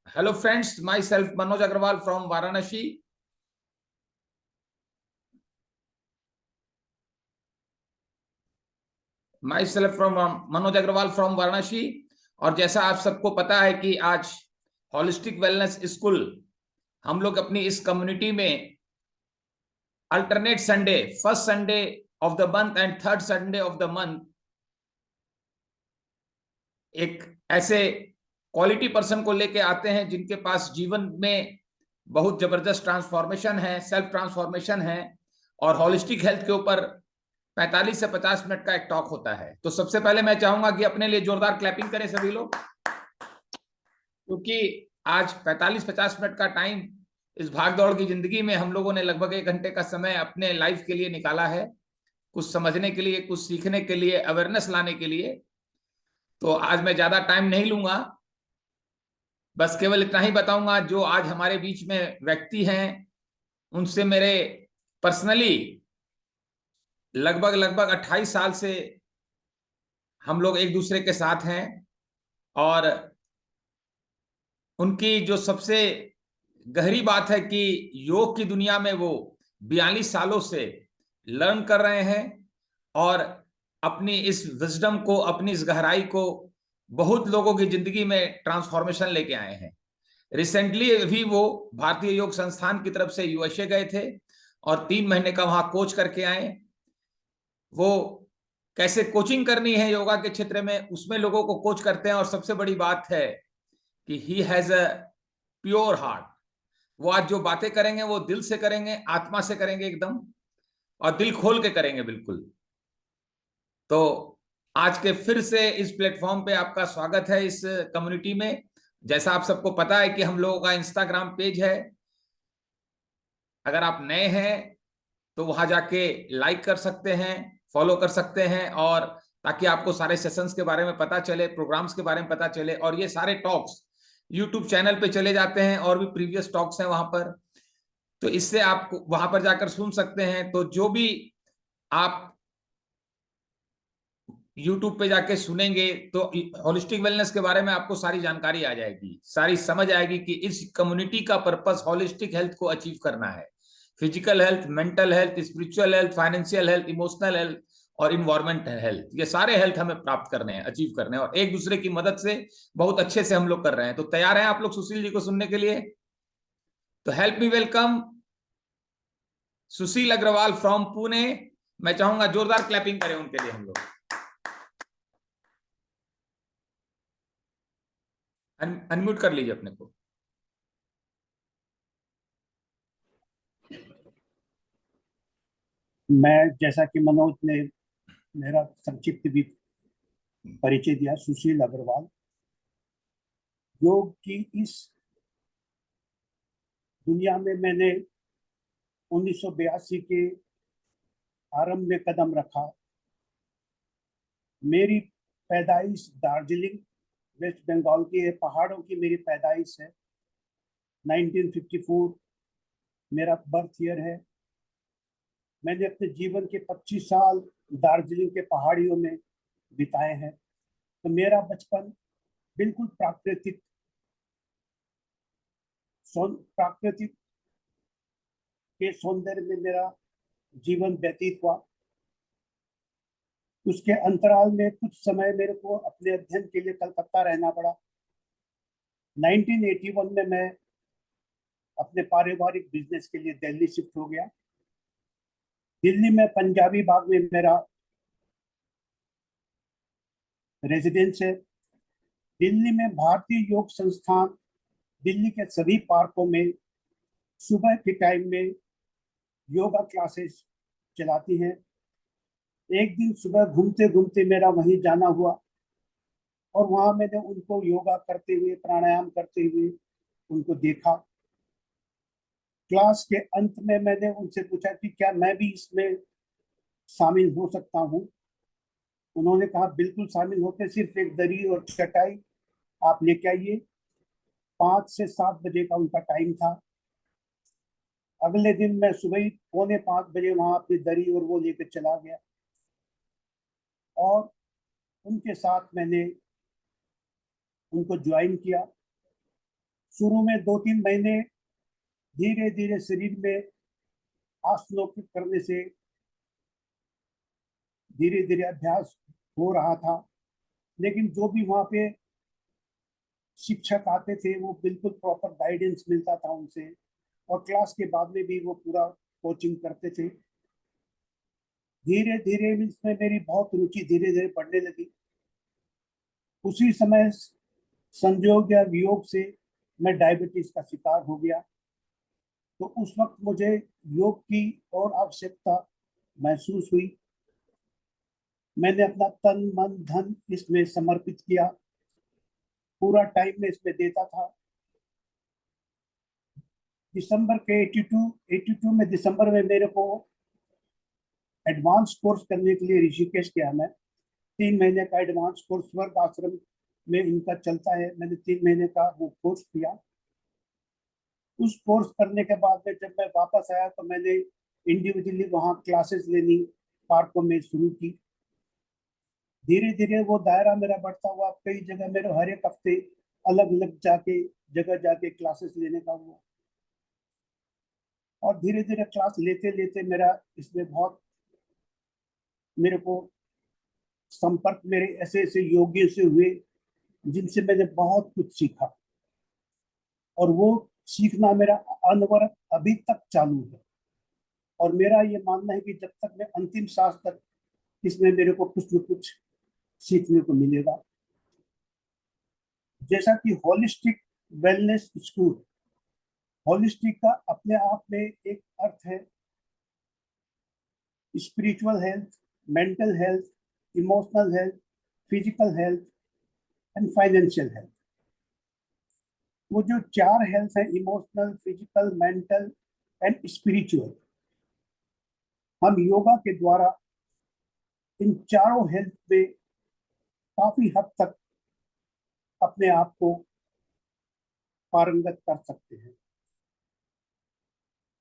Hello friends, myself Manoj Agrawal from Varanasi. Myself from Manoj Agrawal from Varanasi. और जैसा आप सबको पता है कि आज होलिस्टिक वेलनेस स्कूल हम लोग अपनी इस कम्युनिटी में alternate Sunday, first Sunday off the month and third Sunday off the month एक ऐसे क्वालिटी पर्सन को लेके आते हैं जिनके पास जीवन में बहुत जबरदस्त ट्रांसफॉर्मेशन है, सेल्फ ट्रांसफॉर्मेशन है और होलिस्टिक हेल्थ के ऊपर 45 से 50 मिनट का एक टॉक होता है। तो सबसे पहले मैं चाहूंगा कि अपने लिए जोरदार क्लैपिंग करें सभी लोग, क्योंकि आज 45-50 मिनट का टाइम इस भागदौड़ की जिंदगी में हम लोगों ने लगभग 1 घंटे का समय अपने लाइफ के लिए निकाला है, कुछ समझने के लिए, कुछ सीखने के लिए, अवेयरनेस लाने के लिए। तो आज मैं ज्यादा टाइम नहीं लूंगा, बस केवल इतना ही बताऊंगा। जो आज हमारे बीच में व्यक्ति हैं उनसे मेरे पर्सनली लगभग 28 साल से हम लोग एक दूसरे के साथ हैं और उनकी जो सबसे गहरी बात है कि योग की दुनिया में वो 42 सालों से लर्न कर रहे हैं और अपनी इस विजडम को, अपनी इस गहराई को बहुत लोगों की जिंदगी में ट्रांसफॉर्मेशन लेके आए हैं। रिसेंटली भी वो भारतीय योग संस्थान की तरफ से यूएसए गए थे और 3 महीने का वहां कोच करके आए। वो कैसे कोचिंग करनी है योगा के क्षेत्र में, उसमें लोगों को कोच करते हैं। और सबसे बड़ी बात है कि he has a pure heart. वो आज जो बातें करेंगे वो दिल से करेंगे, आत्मा से करेंगे एकदम, और दिल खोल के करेंगे बिल्कुल। तो आज के फिर से इस प्लेटफॉर्म पे आपका स्वागत है इस कम्युनिटी में। जैसा आप सबको पता है कि हम लोगों का इंस्टाग्राम पेज है, अगर आप नए हैं तो वहां जाके लाइक कर सकते हैं, फॉलो कर सकते हैं, और ताकि आपको सारे सेशंस के बारे में पता चले, प्रोग्राम्स के बारे में पता चले। और ये सारे टॉक्स यूट्यूब चैनल पे चले जाते हैं और भी प्रीवियस टॉक्स हैं वहां पर, तो इससे आप वहां पर जाकर सुन सकते हैं। तो जो भी आप यूट्यूब पे जाके सुनेंगे तो होलिस्टिक वेलनेस के बारे में आपको सारी जानकारी आ जाएगी, सारी समझ आएगी कि इस कम्युनिटी का पर्पस होलिस्टिक हेल्थ को अचीव करना है। Physical health, mental health, spiritual health, financial health, emotional health और इन्वायरमेंटल हेल्थ, ये सारे हेल्थ हमें प्राप्त करने हैं, अचीव करने हैं, और एक दूसरे की मदद से बहुत अच्छे से हम लोग कर रहे हैं। तो तैयार हैं आप लोग सुशील जी को सुनने के लिए? तो help me welcome Sushil Agrawal from Pune. मैं चाहूंगा जोरदार क्लैपिंग करें उनके लिए हम लोग। अनम्यूट कर लीजिए अपने को। मैं, जैसा कि मनोज ने मेरा संक्षिप्त भी परिचय दिया, सुशील अग्रवाल, योग की इस दुनिया में मैंने 1982 के आरंभ में कदम रखा। मेरी पैदाइश दार्जिलिंग, वेस्ट बंगाल की है, पहाड़ों की मेरी पैदाइश है। 1954 मेरा बर्थ ईयर है। मैंने अपने जीवन के 25 साल दार्जिलिंग के पहाड़ियों में बिताए हैं। तो मेरा बचपन बिल्कुल प्राकृतिक के सौंदर्य में मेरा जीवन व्यतीत हुआ। उसके अंतराल में कुछ समय मेरे को अपने अध्ययन के लिए कलकत्ता रहना पड़ा। 1981 में मैं अपने पारिवारिक बिजनेस के लिए दिल्ली शिफ्ट हो गया। दिल्ली में पंजाबी बाग में मेरा रेजिडेंस है। दिल्ली में भारतीय योग संस्थान दिल्ली के सभी पार्कों में सुबह के टाइम में योगा क्लासेस चलाती हैं। एक दिन सुबह घूमते घूमते मेरा वहीं जाना हुआ और वहां मैंने उनको योगा करते हुए, प्राणायाम करते हुए उनको देखा। क्लास के अंत में मैंने उनसे पूछा कि क्या मैं भी इसमें शामिल हो सकता हूँ। उन्होंने कहा बिल्कुल शामिल होते, सिर्फ एक दरी और चटाई आप लेके आइए। 5 से 7 बजे का उनका टाइम था। अगले दिन मैं सुबह ही 4:45 बजे वहां अपनी दरी और वो लेकर चला गया और उनके साथ मैंने उनको ज्वाइन किया। शुरू में 2-3 महीने धीरे धीरे शरीर में आसनों के करने से धीरे धीरे अभ्यास हो रहा था, लेकिन जो भी वहाँ पे शिक्षक आते थे वो बिल्कुल प्रॉपर गाइडेंस मिलता था उनसे, और क्लास के बाद में भी वो पूरा कोचिंग करते थे। धीरे धीरे इसमें मेरी बहुत रुचि धीरे धीरे बढ़ने लगी। उसी समय संयोग या वियोग से मैं डायबिटीज का शिकार हो गया। तो उस वक्त मुझे योग की और आवश्यकता महसूस हुई। मैंने अपना तन मन धन इसमें समर्पित किया, पूरा टाइम में इसमें देता था। दिसंबर के 82 में दिसंबर में मेरे को एडवांस कोर्स करने के लिए ऋषिकेश गया। मैं 3 महीने का एडवांस कोर्स वर्ग आश्रम में इनका चलता है, मैंने 3 महीने का वो कोर्स किया। उस कोर्स करने के बाद में जब मैं वापस आया तो मैंने इंडिविजुअली वहाँ क्लासेस लेनी पार्कों में शुरू की। धीरे धीरे वो दायरा मेरा बढ़ता हुआ, कई जगह मेरे हर एक हफ्ते अलग अलग जगह जाके क्लासेस लेने का हुआ। और धीरे धीरे क्लास लेते लेते मेरा इसमें बहुत, मेरे को संपर्क मेरे ऐसे ऐसे योगियों से हुए जिनसे मैंने बहुत कुछ सीखा, और वो सीखना मेरा अनवरत अभी तक चालू है। और मेरा ये मानना है कि जब तक मैं अंतिम सांस तक इसमें मेरे को कुछ न कुछ सीखने को मिलेगा। जैसा कि होलिस्टिक वेलनेस स्कूल, होलिस्टिक का अपने आप में एक अर्थ है spiritual health, mental health, emotional health, physical health and financial health. वो जो 4 हेल्थ है, emotional, physical, mental and spiritual, हम योगा के द्वारा इन चारों हेल्थ में काफी हद तक अपने आप को पारंगत कर सकते हैं।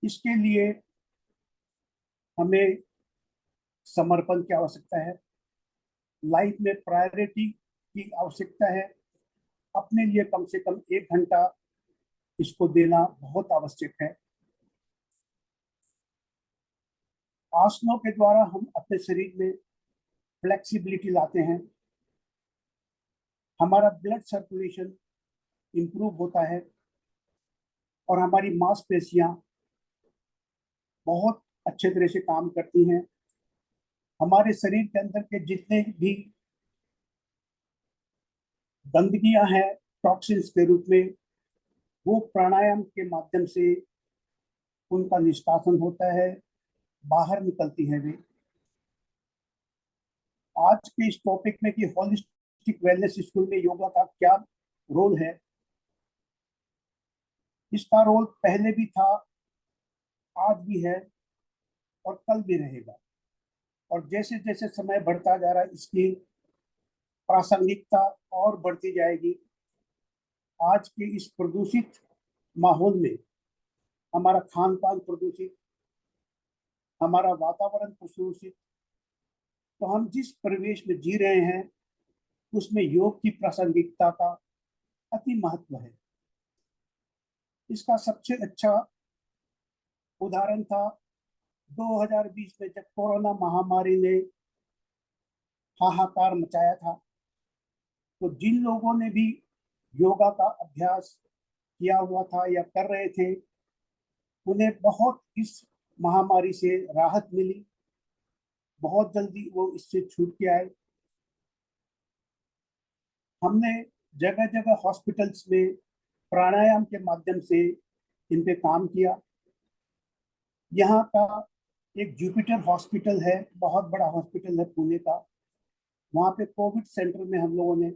इसके लिए हमें समर्पण की आवश्यकता है, लाइफ में प्रायोरिटी की आवश्यकता है। अपने लिए कम से कम 1 घंटा इसको देना बहुत आवश्यक है। आसनों के द्वारा हम अपने शरीर में फ्लेक्सिबिलिटी लाते हैं, हमारा ब्लड सर्कुलेशन इंप्रूव होता है, और हमारी मांसपेशियां बहुत अच्छे तरह से काम करती हैं। हमारे शरीर के अंदर के जितने भी गंदगियां हैं टॉक्सिन्स के रूप में, वो प्राणायाम के माध्यम से उनका निष्कासन होता है, बाहर निकलती है वे। आज के इस टॉपिक में कि होलिस्टिक वेलनेस स्कूल में योगा का क्या रोल है, इसका रोल पहले भी था, आज भी है और कल भी रहेगा। और जैसे जैसे समय बढ़ता जा रहा है इसकी प्रासंगिकता और बढ़ती जाएगी। आज के इस प्रदूषित माहौल में हमारा खान पान प्रदूषित, हमारा वातावरण प्रदूषित, तो हम जिस परिवेश में जी रहे हैं उसमें योग की प्रासंगिकता का अति महत्व है। इसका सबसे अच्छा उदाहरण था 2020 में जब कोरोना महामारी ने हाहाकार मचाया था। तो जिन लोगों ने भी योगा का अभ्यास किया हुआ था या कर रहे थे, उन्हें बहुत इस महामारी से राहत मिली, बहुत जल्दी वो इससे छूट के आए। हमने जगह जगह हॉस्पिटल्स में प्राणायाम के माध्यम से इन पे काम किया। यहाँ का एक जुपिटर हॉस्पिटल है, बहुत बड़ा हॉस्पिटल है पुणे का, वहाँ पे कोविड सेंटर में हम लोगों ने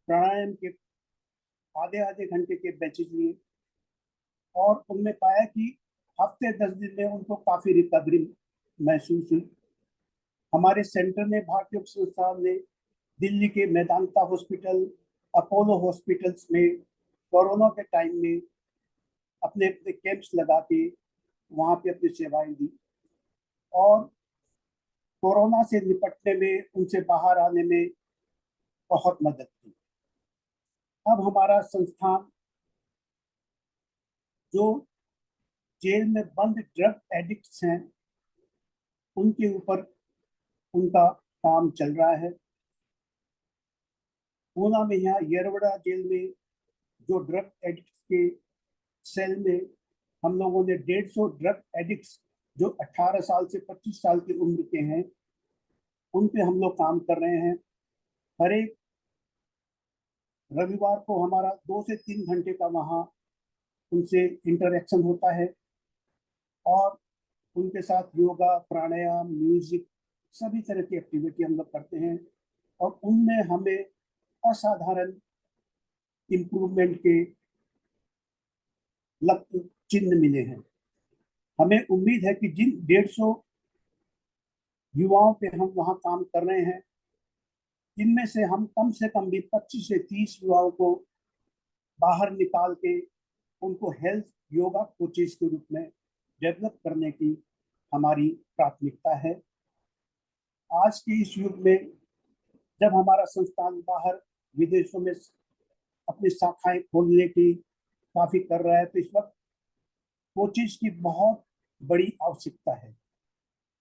प्राणायाम के आधे आधे घंटे के बैचेज लिए, और उनमें पाया कि हफ्ते 10 दिन में उनको काफी रिकवरी महसूस हुई। हमारे सेंटर ने, भारतीय योग संस्थान ने, दिल्ली के मेदांता हॉस्पिटल, अपोलो हॉस्पिटल्स में कोरोना के टाइम में अपने अपने कैंप्स लगा के वहाँ पे अपनी सेवाएं दी, और कोरोना से निपटने में, उनसे बाहर आने में बहुत मदद की। अब हमारा संस्थान जो जेल में बंद ड्रग एडिक्ट्स हैं उनके ऊपर उनका काम चल रहा है। पूना में यहाँ येरवड़ा जेल में जो ड्रग एडिक्ट्स के सेल में हम लोगों ने 150 ड्रग एडिक्ट्स जो 18 साल से 25 साल की उम्र के हैं उन पे हम लोग काम कर रहे हैं। हर एक रविवार को हमारा 2 से 3 घंटे का वहाँ उनसे इंटरेक्शन होता है और उनके साथ योगा, प्राणायाम, म्यूजिक सभी तरह की एक्टिविटी हम लोग करते हैं और उनमें हमें असाधारण इम्प्रूवमेंट के चिन्ह मिले हैं। हमें उम्मीद है कि जिन 150 युवाओं पे हम वहाँ काम कर रहे हैं इनमें से हम कम से कम भी 25 से 30 युवाओं को बाहर निकाल के उनको हेल्थ योगा कोचेस के रूप में डेवलप करने की हमारी प्राथमिकता है। आज के इस युग में जब हमारा संस्थान बाहर विदेशों में अपनी शाखाएं खोलने की काफी कर रहा है तो इस वक्त कोचेस की बहुत बड़ी आवश्यकता है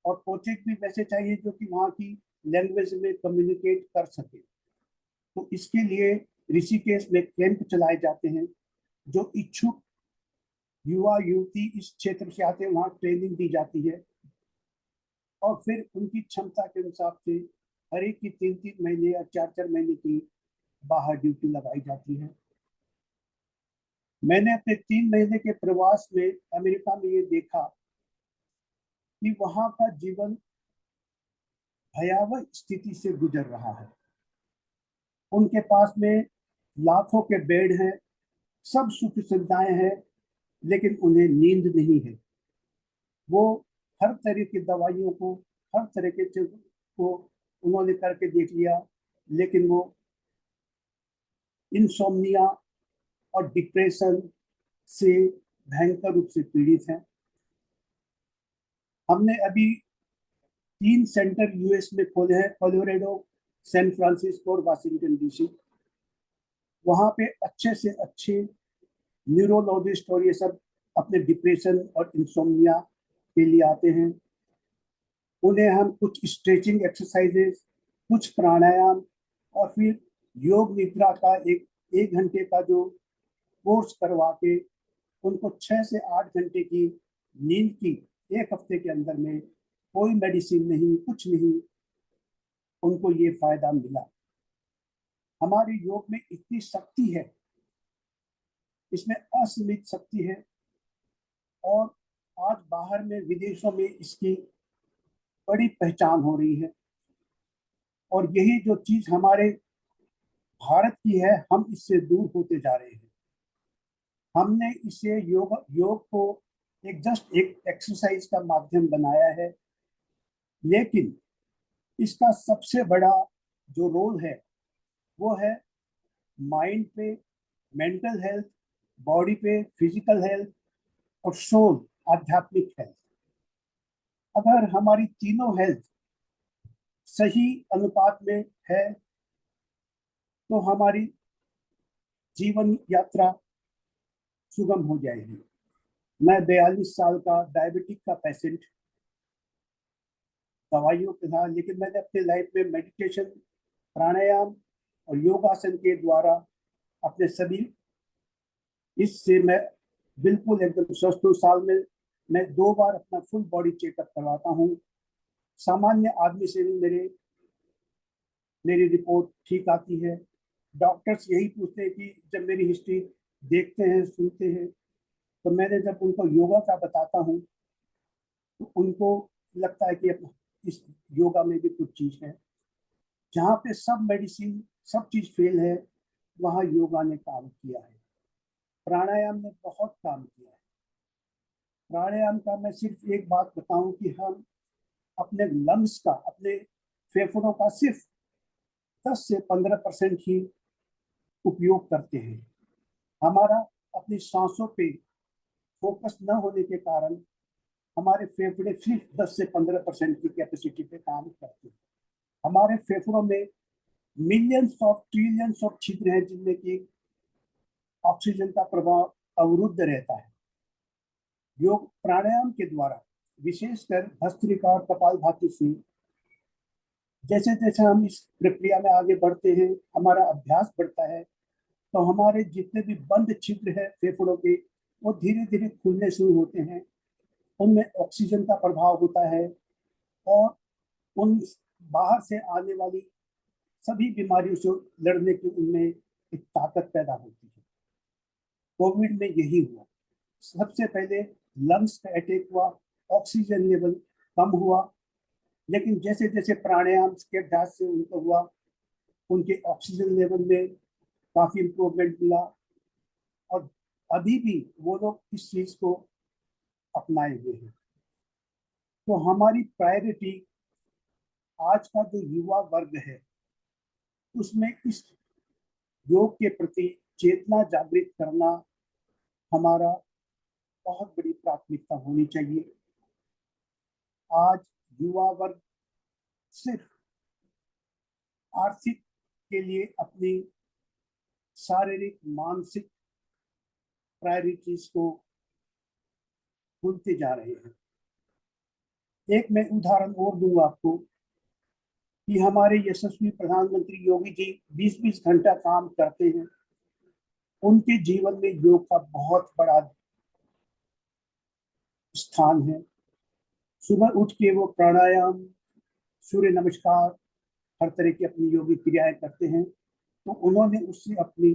और कोचेस भी वैसे चाहिए जो कि वहाँ की लैंग्वेज में कम्युनिकेट कर सके। तो इसके लिए ऋषिकेश में कैंप चलाए जाते हैं। जो इच्छुक युवा युवती इस क्षेत्र से आते हैं वहाँ ट्रेनिंग दी जाती है और फिर उनकी क्षमता के हिसाब से हर एक की 3-3 महीने या 4-4 महीने की बाहर ड्यूटी लगाई जाती है। मैंने अपने 3 महीने के प्रवास में अमेरिका में ये देखा कि वहाँ का जीवन भयावह स्थिति से गुजर रहा है। उनके पास में लाखों के बेड हैं, सब सुख सुविधाएं हैं, लेकिन उन्हें नींद नहीं है। वो हर तरह की दवाइयों को, हर तरह के चीज को उन्होंने करके देख लिया, लेकिन वो इंसोम्निया और डिप्रेशन से भयंकर रूप से पीड़ित हैं। हमने अभी 3 सेंटर यूएस में खोले हैं, कोलोराडो, सैन फ्रांसिस्को और वाशिंगटन डीसी। वहाँ पे अच्छे से अच्छे न्यूरोलॉजिस्ट और ये सब अपने डिप्रेशन और इंसोम्निया के लिए आते हैं। उन्हें हम कुछ स्ट्रेचिंग एक्सरसाइजेस, कुछ प्राणायाम और फिर योग निद्रा का एक घंटे का जो कोर्स करवा के उनको 6 से 8 घंटे की नींद की 1 हफ्ते के अंदर में कोई मेडिसिन नहीं, कुछ नहीं, उनको ये फायदा मिला। हमारे योग में इतनी शक्ति है, इसमें असीमित शक्ति है और आज बाहर में विदेशों में इसकी बड़ी पहचान हो रही है और यही जो चीज हमारे भारत की है हम इससे दूर होते जा रहे हैं। हमने इसे योग को जस्ट एक एक्सरसाइज का माध्यम बनाया है, लेकिन इसका सबसे बड़ा जो रोल है वो है माइंड पे, मेंटल हेल्थ, बॉडी पे, फिजिकल हेल्थ और सोल, आध्यात्मिक हेल्थ। अगर हमारी तीनों हेल्थ सही अनुपात में है तो हमारी जीवन यात्रा सुगम हो जाएगी। मैं 42 साल का डायबिटिक का पेशेंट, दवाइयों के साथ, लेकिन मैंने अपने लाइफ में मेडिटेशन, प्राणायाम और योगासन के द्वारा अपने सभी, इससे मैं बिल्कुल एकदम स्वस्थ हूँ। साल में मैं 2 बार अपना फुल बॉडी चेकअप करवाता हूँ। सामान्य आदमी से भी मेरी रिपोर्ट ठीक आती है। डॉक्टर्स यही पूछते हैं कि जब मेरी हिस्ट्री देखते हैं, सुनते हैं, तो मैंने जब उनको योगा का बताता हूँ तो उनको लगता है कि इस योगा में भी कुछ चीज है। जहाँ पे सब मेडिसिन, सब चीज फेल है, वहाँ योगा ने काम किया है। प्राणायाम ने बहुत काम किया है। प्राणायाम का मैं सिर्फ एक बात बताऊं कि हम अपने लंग्स का, अपने फेफड़ों का सिर्फ 10 से 15% ही उपयोग करते हैं। हमारा अपनी सांसों पे फोकस न होने के कारण हमारे फेफड़े सिर्फ 10 से 15% की कैपेसिटी पे काम करते हैं। हमारे फेफड़ों में मिलियंस ऑफ ट्रिलियंस ऑफ छिद्र हैं जिनमें कि ऑक्सीजन का प्रभाव अवरुद्ध रहता है। योग प्राणायाम के द्वारा, विशेषकर भस्त्रिका और कपालभाति से, जैसे जैसे हम इस प्रक्रिया में आगे बढ़ते हैं, हमारा अभ्यास बढ़ता है, तो हमारे जितने भी बंद छिद्र है फेफड़ों के, वो धीरे धीरे खुलने शुरू होते हैं। उनमें ऑक्सीजन का प्रभाव होता है और उन बाहर से आने वाली सभी बीमारियों से लड़ने की उनमें एक ताकत पैदा होती है। कोविड में यही हुआ। सबसे पहले लंग्स का अटैक हुआ, ऑक्सीजन लेवल कम हुआ, लेकिन जैसे जैसे प्राणायाम के अभ्यास से उनको हुआ, उनके ऑक्सीजन लेवल में काफी इम्प्रूवमेंट मिला और अभी भी वो लोग इस चीज को अपनाए हुए हैं। तो हमारी प्रायोरिटी आज का जो युवा वर्ग है उसमें इस योग के प्रति चेतना जागृत करना हमारा बहुत बड़ी प्राथमिकता होनी चाहिए। आज युवा वर्ग सिर्फ आर्थिक के लिए अपनी शारीरिक मानसिक प्रायोरिटीज को भूलते जा रहे हैं। एक मैं उदाहरण और दूंगा आपको कि हमारे यशस्वी प्रधानमंत्री योगी जी 20-20 घंटा काम करते हैं। उनके जीवन में योग का बहुत बड़ा स्थान है। सुबह उठ के वो प्राणायाम, सूर्य नमस्कार, हर तरह की अपनी योगिक क्रियाएं करते हैं। तो उन्होंने उससे अपनी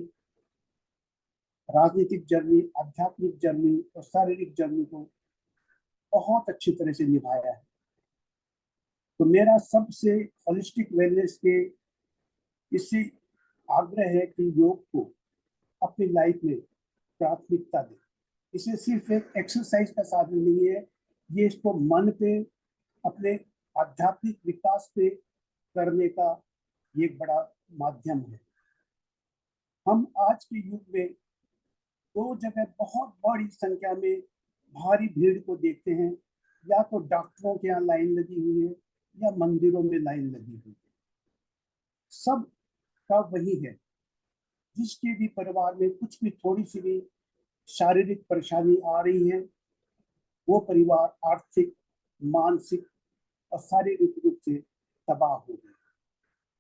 राजनीतिक जर्नी, आध्यात्मिक जर्नी और शारीरिक जर्नी को बहुत अच्छी तरह से निभाया है। तो मेरा सबसे होलिस्टिक वेलनेस के इससे आग्रह है कि योग को अपनी लाइफ में प्राथमिकता दें। इसे सिर्फ एक एक्सरसाइज का साधन नहीं है, ये इसको मन पे, अपने आध्यात्मिक विकास पे करने का ये एक बड़ा माध्यम है। हम आज के युग में दो जगह बहुत बड़ी संख्या में भारी भीड़ को देखते हैं। या तो डॉक्टरों के यहाँ लाइन लगी हुई है या मंदिरों में लाइन लगी हुई है। सब का वही है, जिसके भी परिवार में कुछ भी थोड़ी सी भी शारीरिक परेशानी आ रही है, वो परिवार आर्थिक, मानसिक और शारीरिक रूप से तबाह हो गया।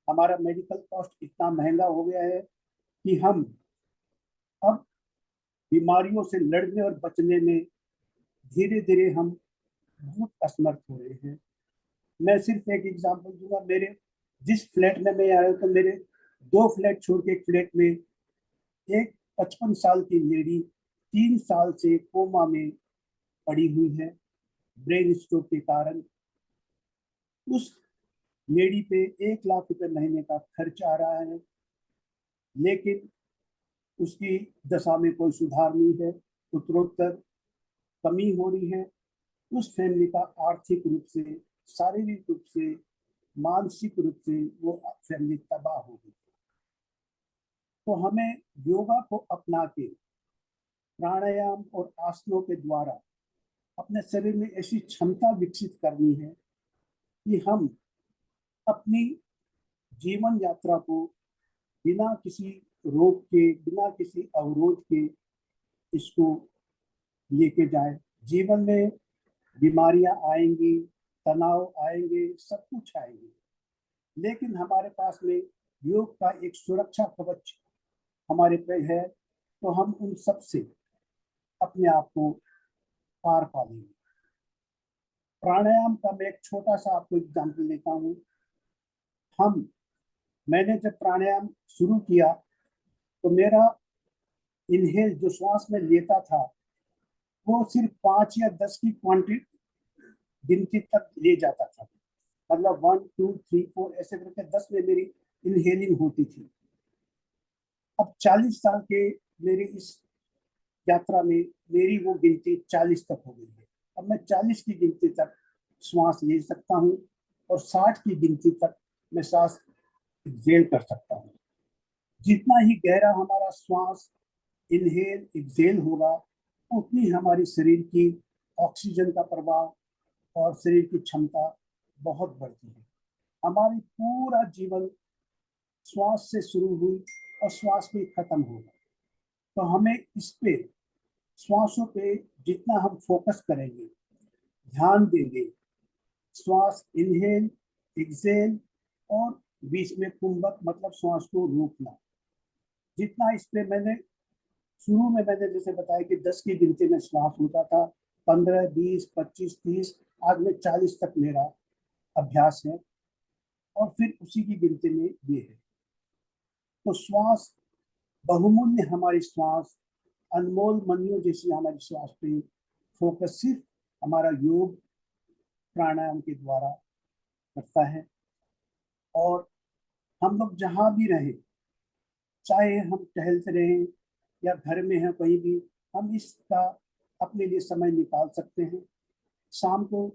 हमारा मेडिकल कॉस्ट इतना महंगा हो गया है कि हम अब बीमारियों से लड़ने और बचने में धीरे धीरे हम बहुत असमर्थ हो रहे हैं। मैं सिर्फ एक एग्जांपल दूंगा। मेरे जिस फ्लैट में मैं आया, तो मेरे 2 फ्लैट छोड़ के एक फ्लैट में एक 55 साल की लेडी 3 साल से कोमा में पड़ी हुई है ब्रेन स्ट्रोक के कारण। उस लेडी पे 1 लाख रुपए महीने का खर्च आ रहा है, लेकिन उसकी दशा में कोई सुधार नहीं है, उत्तरोत्तर कमी हो रही है। उस फैमिली का आर्थिक रूप से, शारीरिक रूप से, मानसिक रूप से वो फैमिली तबाह हो गई। तो हमें योगा को अपना के, प्राणायाम और आसनों के द्वारा अपने शरीर में ऐसी क्षमता विकसित करनी है कि हम अपनी जीवन यात्रा को बिना किसी रोग के, बिना किसी अवरोध के इसको लेके जाए। जीवन में बीमारियां आएंगी, तनाव आएंगे, सब कुछ आएंगे, लेकिन हमारे पास में योग का एक सुरक्षा कवच हमारे पे है, तो हम उन सब से अपने आप को पार पा लेंगे। प्राणायाम का मैं एक छोटा सा आपको एग्जाम्पल लेता हूँ। मैंने जब प्राणायाम शुरू किया तो मेरा इनहेल जो श्वास में लेता था वो सिर्फ 5 या 10 की गिनती तक ले जाता था। मतलब 1 2 3 4 ऐसे करके 10 में मेरी इनहेलिंग होती थी। अब 40 साल के मेरी इस यात्रा में मेरी वो गिनती 40 तक हो गई है। अब मैं 40 की गिनती तक श्वास ले सकता हूँ और 60 की गिनती तक मैं सांस एक्सेल कर सकता हूँ। जितना ही गहरा हमारा श्वास इनहेल एक्सेल होगा, उतनी हमारी शरीर की ऑक्सीजन का प्रभाव और शरीर की क्षमता बहुत बढ़ती है। हमारी पूरा जीवन श्वास से शुरू हुई और श्वास में खत्म होगा। तो हमें इस पे श्वासों पे जितना हम फोकस करेंगे, ध्यान देंगे, श्वास इनहेल, एक्सेल और बीच में कुंभक मतलब श्वास को रोकना, जितना इस पे मैंने शुरू में मैंने जैसे बताया कि 10 की गिनती में श्वास होता था, 15, 20, 25, 30, आज में 40 तक मेरा अभ्यास है और फिर उसी की गिनती में ये है। तो श्वास बहुमूल्य, हमारी श्वास अनमोल मनियों जैसी हमारी श्वास पे फोकस सिर्फ हमारा योग प्राणायाम के द्वारा करता है। और हम लोग जहाँ भी रहें, चाहे हम टहलते रहें या घर में हैं कहीं भी, हम इसका अपने लिए समय निकाल सकते हैं। शाम को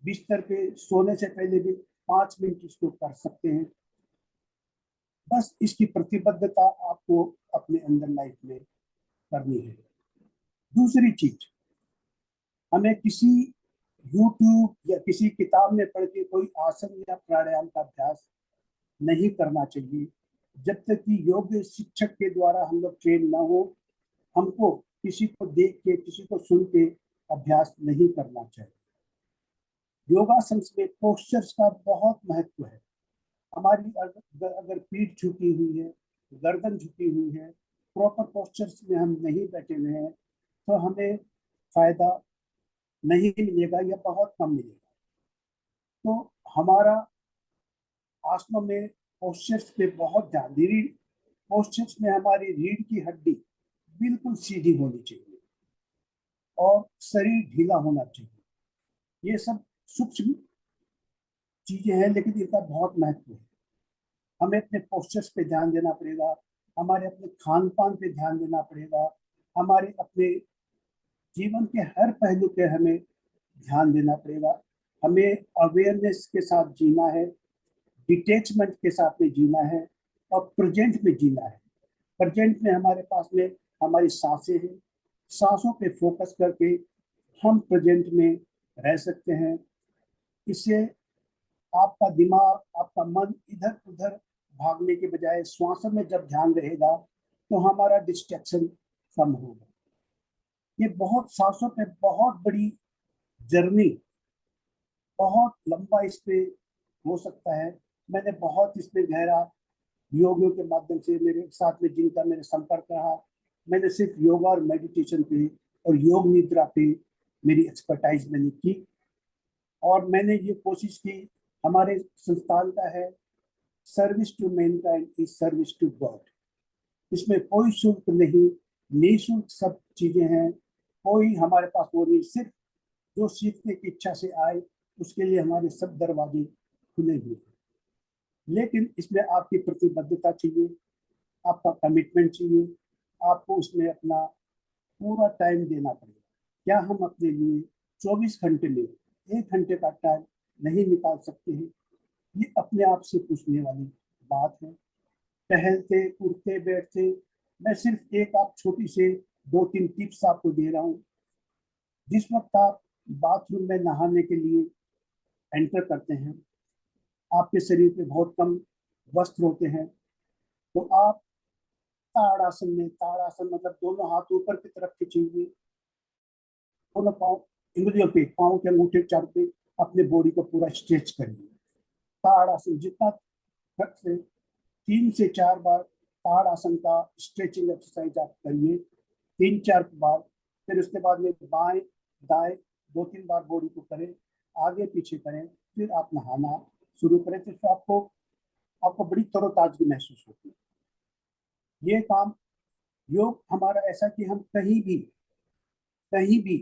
बिस्तर पे सोने से पहले भी 5 मिनट इसको कर सकते हैं। बस इसकी प्रतिबद्धता आपको अपने अंदर लाइफ में करनी है। दूसरी चीज, हमें किसी YouTube या किसी किताब में पढ़ के कोई आसन या प्राणायाम का अभ्यास नहीं करना चाहिए जब तक कि योग शिक्षक के द्वारा हम लोग ट्रेन ना हो। हमको किसी को देख के, किसी को सुन के अभ्यास नहीं करना चाहिए। योगासन में पोस्चर्स का बहुत महत्व है। हमारी अगर पीठ झुकी हुई है, गर्दन झुकी हुई है, प्रॉपर पोस्चर्स में हम नहीं बैठे हुए हैं, तो हमें फायदा नहीं मिलेगा या बहुत कम मिलेगा। तो हमारा आसनों में पोस्चर्स पे बहुत ध्यान दे। पोस्चर्स में हमारी रीढ़ की हड्डी बिल्कुल सीधी होनी चाहिए और शरीर ढीला होना चाहिए। ये सब सूक्ष्म चीजें हैं, लेकिन इनका बहुत महत्व है। हमें अपने पोस्चर्स पे ध्यान देना पड़ेगा, हमारे अपने खान पान पे ध्यान देना पड़ेगा, हमारे अपने जीवन के हर पहलू पे हमें ध्यान देना पड़ेगा। हमें अवेयरनेस के साथ जीना है, डिटेचमेंट के साथ में जीना है और प्रेजेंट में जीना है। प्रेजेंट में हमारे पास में हमारी सांसें हैं, सांसों पे फोकस करके हम प्रेजेंट में रह सकते हैं। इससे आपका दिमाग, आपका मन इधर उधर भागने के बजाय श्वासों में जब ध्यान रहेगा तो हमारा डिस्ट्रैक्शन कम होगा। ये बहुत सांसों पे बहुत बड़ी जर्नी, बहुत लंबा इस पे हो सकता है। मैंने बहुत इसमें गहरा योगियों के माध्यम से मेरे साथ में जिनका मेरे संपर्क रहा, मैंने सिर्फ योगा और मेडिटेशन पे और योग निद्रा पे मेरी एक्सपर्टाइज मैंने की और मैंने ये कोशिश की। हमारे संस्थान का है service to mankind is service to God. इसमें कोई शुल्क नहीं, निःशुल्क सब चीजें हैं। कोई हमारे पास वो नहीं, सिर्फ जो सीखने की इच्छा से आए उसके लिए हमारे सब दरवाजे खुले हुए हैं। लेकिन इसमें आपकी प्रतिबद्धता चाहिए, आपका कमिटमेंट चाहिए, आपको उसमें अपना पूरा टाइम देना पड़ेगा। क्या हम अपने लिए 24 घंटे में 1 घंटे का टाइम नहीं निकाल सकते हैं? ये अपने आप से पूछने वाली बात है। टहलते, उठते, बैठते, मैं सिर्फ एक आप छोटी से 2-3 टिप्स आपको दे रहा हूँ। जिस वक्त आप बाथरूम में नहाने के लिए एंटर करते हैं, आपके शरीर पे बहुत कम वस्त्र होते हैं, तो आप ताड़ासन में, ताड़ासन मतलब दोनों हाथ ऊपर की तरफ खींचेंगे, दोनों पाँव इंगलियों पे, पाँव के अंगूठे चार पे अपने बॉडी को पूरा स्ट्रेच करिए। ताड़ासन जितना 3 से 4 बार ताड़ासन का स्ट्रेचिंग एक्सरसाइज आप करिए, 3-4 बार। फिर उसके बाद में बाएं दाएं 2-3 बार बॉडी को करें, आगे पीछे करें, फिर आप नहाना शुरू करें। तो आपको बड़ी तरोताजगी महसूस होती है। ये काम योग हमारा ऐसा कि हम कहीं भी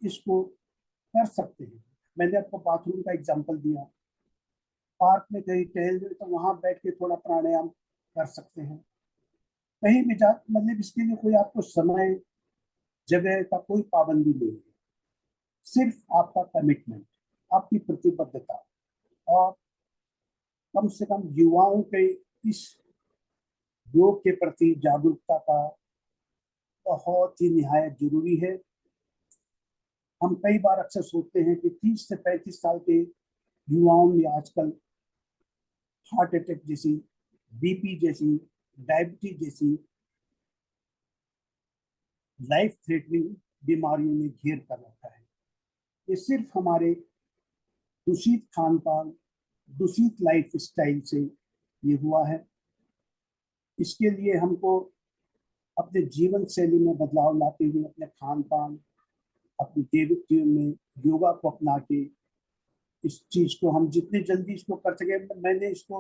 इसको कर सकते हैं। मैंने आपको बाथरूम का एग्जांपल दिया, पार्क में कहीं टहल रहे तो वहां बैठ के थोड़ा प्राणायाम कर सकते हैं। कहीं भी जा, मतलब इसके लिए कोई आपको समय जगह का कोई पाबंदी नहीं है, सिर्फ आपका कमिटमेंट, आपकी प्रतिबद्धता। और कम से कम युवाओं के इस योग के प्रति जागरूकता का बहुत ही निहायत जरूरी है। हम कई बार अक्सर सोचते हैं कि 30 से 35 साल के युवाओं में आजकल हार्ट अटैक जैसी, बीपी जैसी, डायबिटीज जैसी लाइफ थ्रेटनिंग बीमारियों ने घेर कर रखा है। ये सिर्फ हमारे दूषित खान पान, दूषित लाइफ स्टाइल से ये हुआ है। इसके लिए हमको अपने जीवन शैली में बदलाव लाते हुए अपने खान पान, अपने दैनिक जीवन में योगा को अपना के इस चीज को हम जितनी जल्दी इसको कर सके। मैंने इसको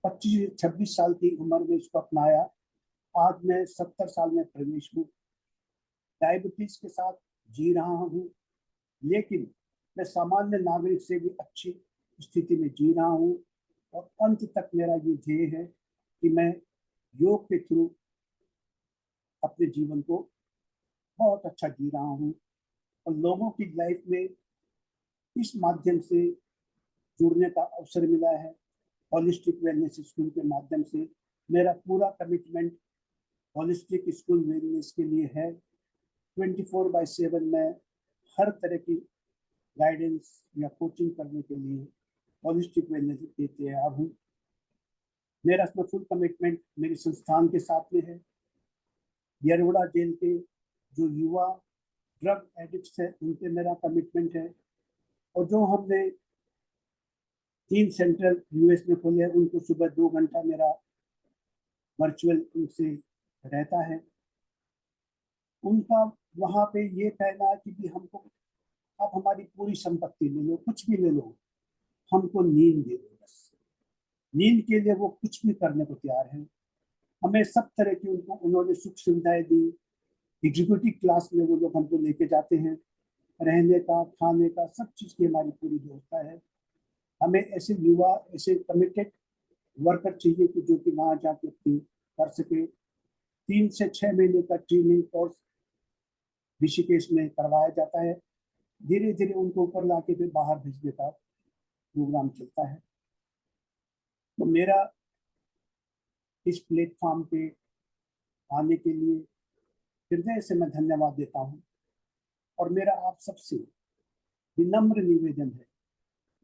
25-26 साल की उम्र में इसको अपनाया। आज मैं 70 साल में प्रवेश हूँ, डायबिटीज के साथ जी रहा हूँ, लेकिन मैं सामान्य नागरिक से भी अच्छी स्थिति में जी रहा हूँ। और अंत तक मेरा ये ध्येय है कि मैं योग के थ्रू अपने जीवन को बहुत अच्छा जी रहा हूँ और लोगों की लाइफ में इस माध्यम से जुड़ने का अवसर मिला है। होलिस्टिक वेलनेस स्कूल के माध्यम से मेरा पूरा कमिटमेंट होलिस्टिक स्कूल वेलनेस के लिए है। 24/7 में हर तरह की गाइडेंस या कोचिंग करने के लिए होलिस्टिक वेलनेस के तैयार हूँ। मेरा इसमें फुल कमिटमेंट मेरे संस्थान के साथ में है। येरवड़ा जेल के जो युवा ड्रग एडिक्ट्स है उनके मेरा कमिटमेंट है। और जो हमने 3 सेंटर यूएस में खोले हैं उनको सुबह 2 घंटा मेरा वर्चुअल उनसे रहता है। उनका वहाँ पे ये कहना है कि भी हमको आप हमारी पूरी संपत्ति ले लो, कुछ भी ले लो, हमको नींद दे दो बस। नींद के लिए वो कुछ भी करने को तैयार है। हमें सब तरह की उनको उन्होंने सुख सुविधाएं दी। एग्जीक्यूटिव क्लास में वो लोग हमको लेके जाते हैं, रहने का, खाने का, सब चीज़ की हमारी पूरी व्यवस्था है। हमें ऐसे युवा, ऐसे कमिटेड वर्कर चाहिए कि जो कि वहाँ जाके अपनी कर सके। 3 से 6 महीने का ट्रेनिंग कोर्स ऋषिकेश में करवाया जाता है। धीरे धीरे उनको ऊपर लाके फिर बाहर भेजने का प्रोग्राम चलता है। तो मेरा इस प्लेटफॉर्म पे आने के लिए हृदय से मैं धन्यवाद देता हूँ। और मेरा आप सबसे विनम्र निवेदन है,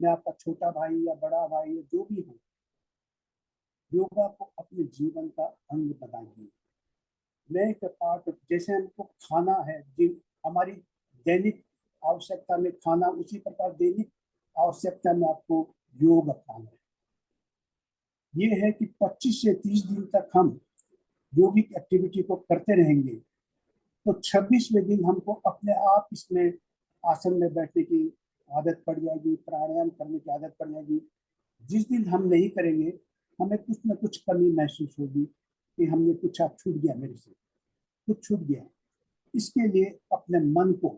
मैं आपका छोटा भाई या बड़ा भाई या जो भी हूँ, योगा को अपने जीवन का अंग बनाइए। मैं एक पार्ट, जैसे हमको खाना है, जिन हमारी दैनिक आवश्यकता में खाना, उसी प्रकार दैनिक आवश्यकता में आपको योग अपनाना है। ये है कि 25 से 30 दिन तक हम योगिक एक्टिविटी को करते रहेंगे तो 26वें दिन हमको अपने आप इसमें आसन में बैठने की आदत पड़ जाएगी, प्राणायाम करने की आदत पड़ जाएगी। जिस दिन हम नहीं करेंगे हमें कुछ न कुछ कमी महसूस होगी कि हमने कुछ छूट गया, मेरे से कुछ छूट गया। इसके लिए अपने मन को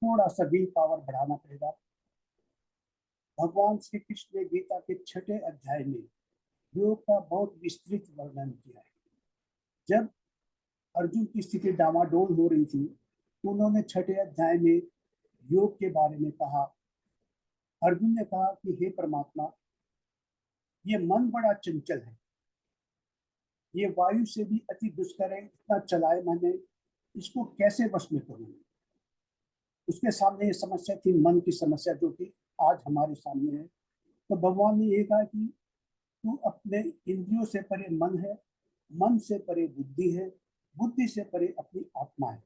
थोड़ा सा विल पावर बढ़ाना पड़ेगा। भगवान श्री कृष्ण ने गीता के 6ठे अध्याय में योग का बहुत विस्तृत वर्णन किया है। जब अर्जुन की स्थिति डामाडोल हो रही थी तो उन्होंने 6ठे अध्याय में योग के बारे में कहा। अर्जुन ने कहा कि हे परमात्मा, ये मन बड़ा चंचल है, ये वायु से भी अति दुष्कर है, इतना चलायमान है, इसको कैसे वश में करूं। उसके सामने ये समस्या थी, मन की समस्या, जो कि आज हमारे सामने है। तो भगवान ने ये कहा कि तू अपने इंद्रियों से परे मन है, मन से परे बुद्धि है, बुद्धि से परे अपनी आत्मा है।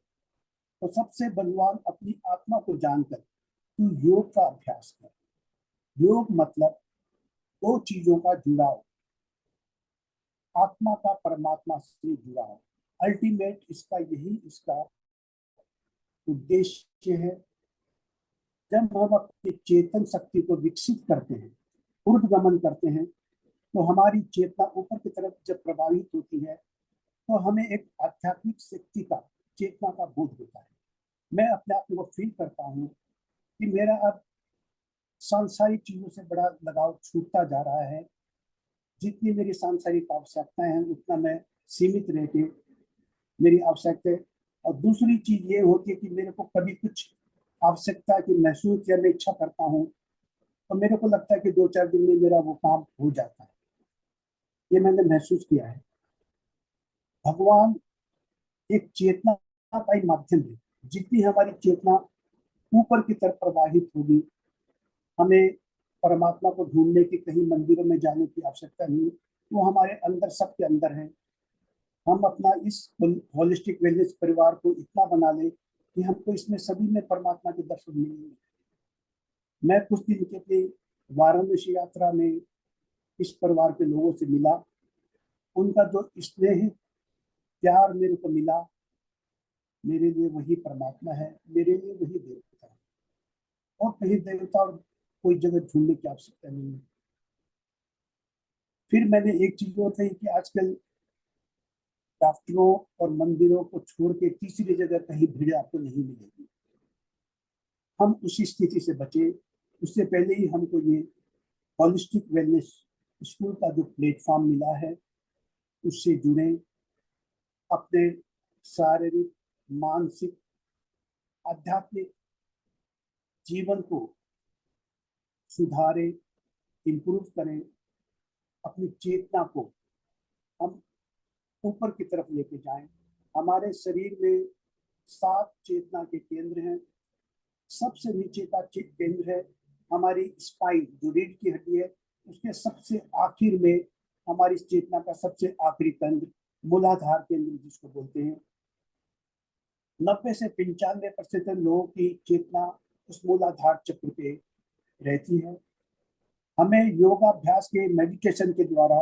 तो सबसे बलवान अपनी आत्मा को जानकर तू योग का अभ्यास कर। योग मतलब 2 चीजों का जुड़ाव, आत्मा का परमात्मा से जुड़ाव। अल्टीमेट इसका यही इसका उद्देश्य है। जब हम अपनी चेतन शक्ति को विकसित करते हैं, ऊर्ध्वगमन करते हैं, तो हमारी चेतना ऊपर की तरफ जब प्रभावित होती है तो हमें एक आध्यात्मिक शक्ति का, चेतना का बोध होता है। मैं अपने आप को फील करता हूँ कि मेरा अब सांसारिक चीजों से बड़ा लगाव छूटता जा रहा है। जितनी मेरी सांसारिक आवश्यकताएं हैं उतना मैं सीमित रह के मेरी आवश्यकता है। और दूसरी चीज ये होती है कि मेरे को कभी कुछ आवश्यकता की महसूस या मैं इच्छा करता हूँ तो मेरे को लगता है कि 2-4 दिन में मेरा वो काम हो जाता है। ये मैंने महसूस किया है। भगवान एक चेतना का ही माध्यम है। जितनी हमारी चेतना ऊपर की तरफ प्रवाहित होगी, हमें परमात्मा को ढूंढने की, कहीं मंदिरों में जाने की आवश्यकता नहीं, वो हमारे अंदर, सबके अंदर है। हम अपना इस होलिस्टिक वेलनेस परिवार को इतना बना ले कि हमको इसमें सभी में परमात्मा के दर्शन मिलेंगे। मैं कुछ दिन के लिए वाराणसी यात्रा में इस परिवार के लोगों से मिला। उनका जो स्नेह प्यार मेरे को मिला, मेरे लिए वही परमात्मा है, मेरे लिए वही देवता है। और कहीं देवता और कोई जगह ढूंढने की आवश्यकता नहीं है। फिर मैंने एक चीज और कही कि आजकल डॉक्टरों और मंदिरों को छोड़ के तीसरी जगह कहीं भीड़ आपको नहीं मिलेगी। हम उसी स्थिति से बचे। उससे पहले ही हमको ये होलिस्टिक वेलनेस स्कूल का जो प्लेटफॉर्म मिला है, उससे जुड़े, अपने शारीरिक, मानसिक, आध्यात्मिक जीवन को सुधारें, इम्प्रूव करें, अपनी चेतना को हम ऊपर की तरफ लेके जाएं। हमारे शरीर में 7 चेतना के केंद्र हैं। सबसे नीचे का केंद्र है हमारी स्पाइन, जो रीढ़ की हड्डी है, उसके सबसे आखिर में हमारी चेतना का सबसे आखिरी केंद्र मूलाधार केंद्र जिसको बोलते हैं। 90 से 95% लोगों की चेतना उस मूलाधार चक्र पे रहती है। हमें योगाभ्यास के, मेडिटेशन के द्वारा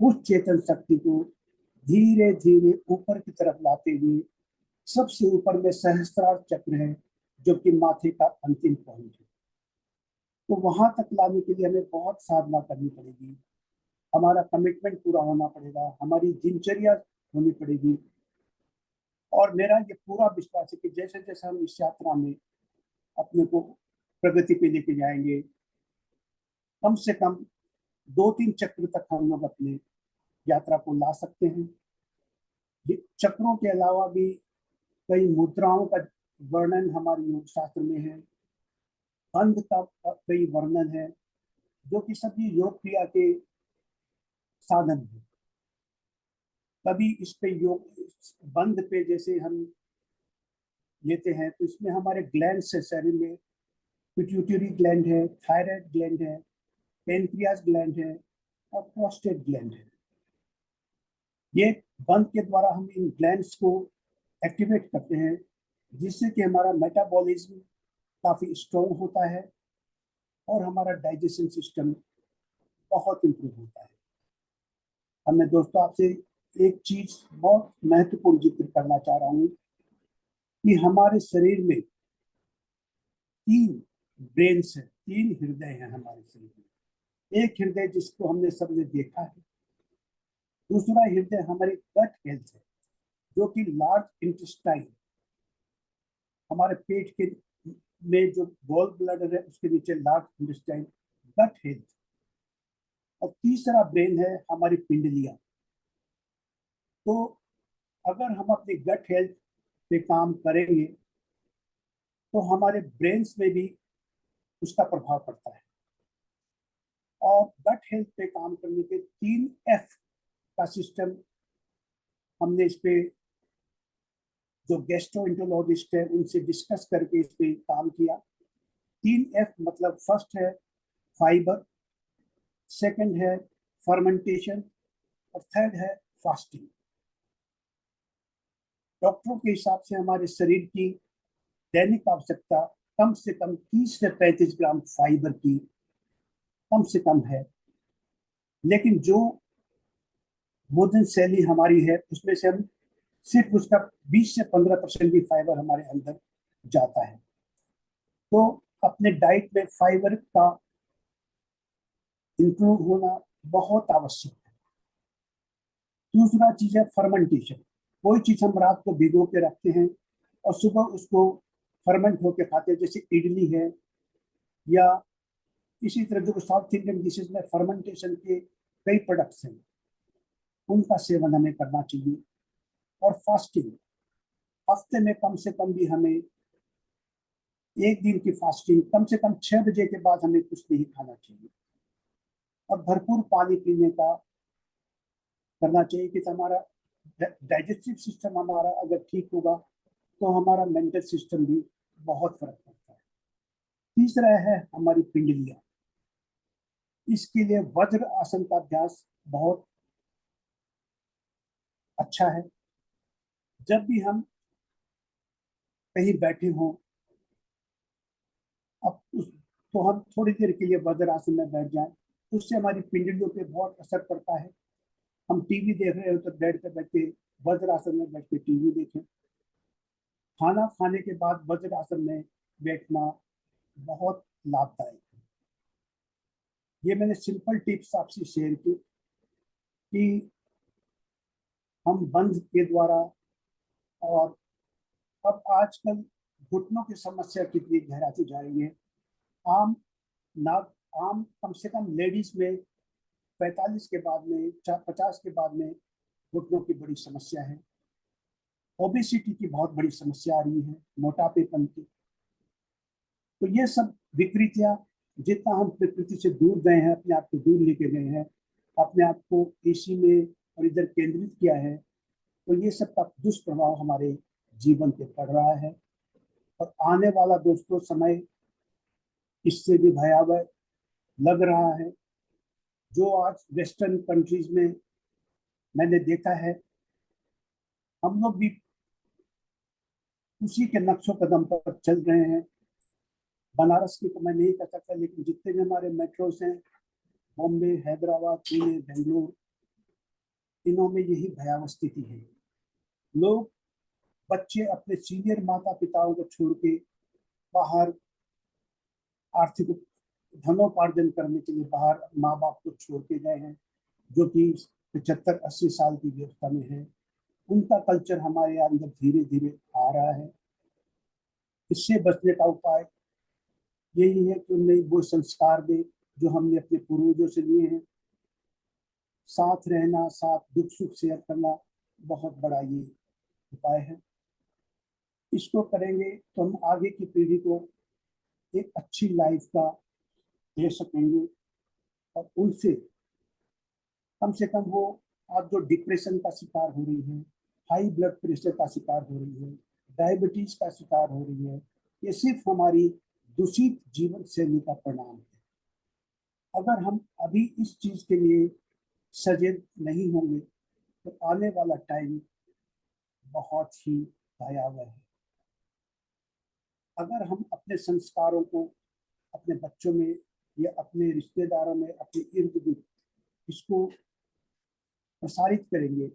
उस चेतन शक्ति को धीरे धीरे ऊपर की तरफ लाते हुए, सबसे ऊपर में सहस्त्रार चक्र है जो कि माथे का अंतिम पॉइंट है, तो वहां तक लाने के लिए हमें बहुत साधना करनी पड़ेगी। हमारा कमिटमेंट पूरा होना पड़ेगा, हमारी दिनचर्या होनी पड़ेगी। और मेरा ये पूरा विश्वास है कि जैसे जैसे हम इस यात्रा में अपने को प्रगति पे लेके जाएंगे, कम से कम 2-3 चक्र तक हम लोग अपने यात्रा को ला सकते हैं। ये चक्रों के अलावा भी कई मुद्राओं का वर्णन हमारे योग शास्त्र में है। बंध का कई वर्णन है, जो कि सभी योग क्रिया के साधन है। कभी इस पे योग बंध पे जैसे हम लेते हैं तो इसमें हमारे ग्लैंड से, शरीर में पिट्यूटरी ग्लैंड है, थायराइड ग्लैंड है, पेनक्रियास ग्लैंड है और प्रोस्टेट ग्लैंड है। ये बंध के द्वारा हम इन ग्लैंड्स को एक्टिवेट करते हैं, जिससे कि हमारा मेटाबॉलिज्म काफी स्ट्रॉन्ग होता है और हमारा डाइजेशन सिस्टम बहुत इंप्रूव होता है। अब मैं दोस्तों आपसे एक चीज बहुत महत्वपूर्ण जिक्र करना चाह रहा हूँ कि हमारे शरीर में 3 ब्रेन्स है, 3 हृदय हैं हमारे शरीर में। एक हृदय जिसको हमने सबने देखा है, दूसरा हृदय हमारे गट हेल्थ है, जो कि लार्ज इंटेस्टाइन, हमारे पेट के में जो गॉल ब्लैडर है उसके नीचे लार्ज इंटेस्टाइन, गट हेल्थ। और तीसरा ब्रेन है हमारी पिंडलियां। तो अगर हम अपनी गट हेल्थ पे काम करेंगे तो हमारे ब्रेन्स में भी उसका प्रभाव पड़ता है। और गट हेल्थ पे काम करने के 3 F का सिस्टम हमने इस पे, जो गैस्ट्रोएंटरोलॉजिस्ट है उनसे डिस्कस करके इस पे काम किया। 3 F मतलब फर्स्ट है फाइबर, सेकंड है फर्मेंटेशन और थर्ड है फास्टिंग। डॉक्टरों के हिसाब से हमारे शरीर की दैनिक आवश्यकता कम से कम 30 से 35 ग्राम फाइबर की कम से कम है। लेकिन जो भोजन शैली हमारी है उसमें से हम सिर्फ उसका 20 से 15% भी फाइबर हमारे अंदर जाता है। तो अपने डाइट में फाइबर का इंक्लूड होना बहुत आवश्यक है। दूसरा चीज है फर्मेंटेशन। कोई चीज हम रात को भिगो के रखते हैं और सुबह उसको फर्मेंट होके खाते हैं, जैसे इडली है, या इसी तरह जो साउथ इंडियन डिशेज में फर्मेंटेशन के कई प्रोडक्ट्स हैं, उनका सेवन हमें करना चाहिए। और फास्टिंग, हफ्ते में कम से कम भी हमें एक दिन की फास्टिंग, कम से कम 6 बजे के बाद हमें कुछ नहीं खाना चाहिए और भरपूर पानी पीने का करना चाहिए कि हमारा डाइजेस्टिव सिस्टम हमारा अगर ठीक होगा तो हमारा मेंटल सिस्टम भी बहुत फर्क पड़ता है। तीसरा है हमारी पिंडलियां। इसके लिए वज्र आसन का अभ्यास बहुत अच्छा है। जब भी हम कहीं बैठे हों, अब उस तो हम थोड़ी देर के लिए वज्रासन में बैठ जाएं, उससे हमारी पिंडलियों पे बहुत असर पड़ता है। हम टीवी देख रहे हो तो बेड पे बैठ के वज्रासन में बैठ के टीवी देखें। खाना खाने के बाद वज्रासन में बैठना बहुत लाभदायक है। ये मैंने सिंपल टिप्स आपसे शेयर की कि हम बंध के द्वारा, और अब आजकल घुटनों की समस्या कितनी गहराती जा रही है। आम ना आम कम से कम लेडीज में 45 के बाद में 50 के बाद में घुटनों की बड़ी समस्या है। ओबेसिटी की बहुत बड़ी समस्या आ रही है, मोटापेपन की। तो ये सब विकृतियां, जितना हम प्रकृति से दूर गए हैं, अपने आप को दूर लेके गए हैं, अपने आप को एसी में और इधर केंद्रित किया है, तो ये सब का दुष्प्रभाव हमारे जीवन पे पड़ रहा है। और आने वाला दोस्तों समय इससे भी भयावह लग रहा है। जो आज वेस्टर्न कंट्रीज में मैंने देखा है, हम लोग भी उसी के नक्शो कदम पर चल रहे हैं। बनारस की तो मैं नहीं कह सकता, लेकिन जितने भी हमारे मेट्रोस हैं, बॉम्बे, हैदराबाद, पुणे, बेंगलुरु, इनों में यही भयावह स्थिति है। लोग, बच्चे अपने सीनियर माता पिताओं को छोड़ के बाहर आर्थिक धनोपार्जन करने के लिए बाहर माँ बाप को छोड़ के गए हैं, जो कि 75-80 साल की व्यवस्था में है। उनका कल्चर हमारे अंदर धीरे धीरे आ रहा है। इससे बचने का उपाय यही है कि उनमें वो संस्कार दे जो हमने अपने पूर्वजों से लिए हैं। साथ रहना, साथ दुख सुख शेयर करना बहुत बड़ा ये उपाय है। इसको करेंगे तो हम आगे की पीढ़ी को एक अच्छी लाइफ का दे सकेंगे। और उनसे कम से कम वो, आज जो डिप्रेशन का शिकार हो रही है, हाई ब्लड प्रेशर का शिकार हो रही है, डायबिटीज का शिकार हो रही है, ये सिर्फ हमारी दूषित जीवन शैली का परिणाम है। अगर हम अभी इस चीज के लिए सजग नहीं होंगे तो आने वाला टाइम बहुत ही भयावह है। अगर हम अपने संस्कारों को अपने बच्चों में या अपने रिश्तेदारों में, अपने इर्द गिर्द इसको प्रसारित करेंगे,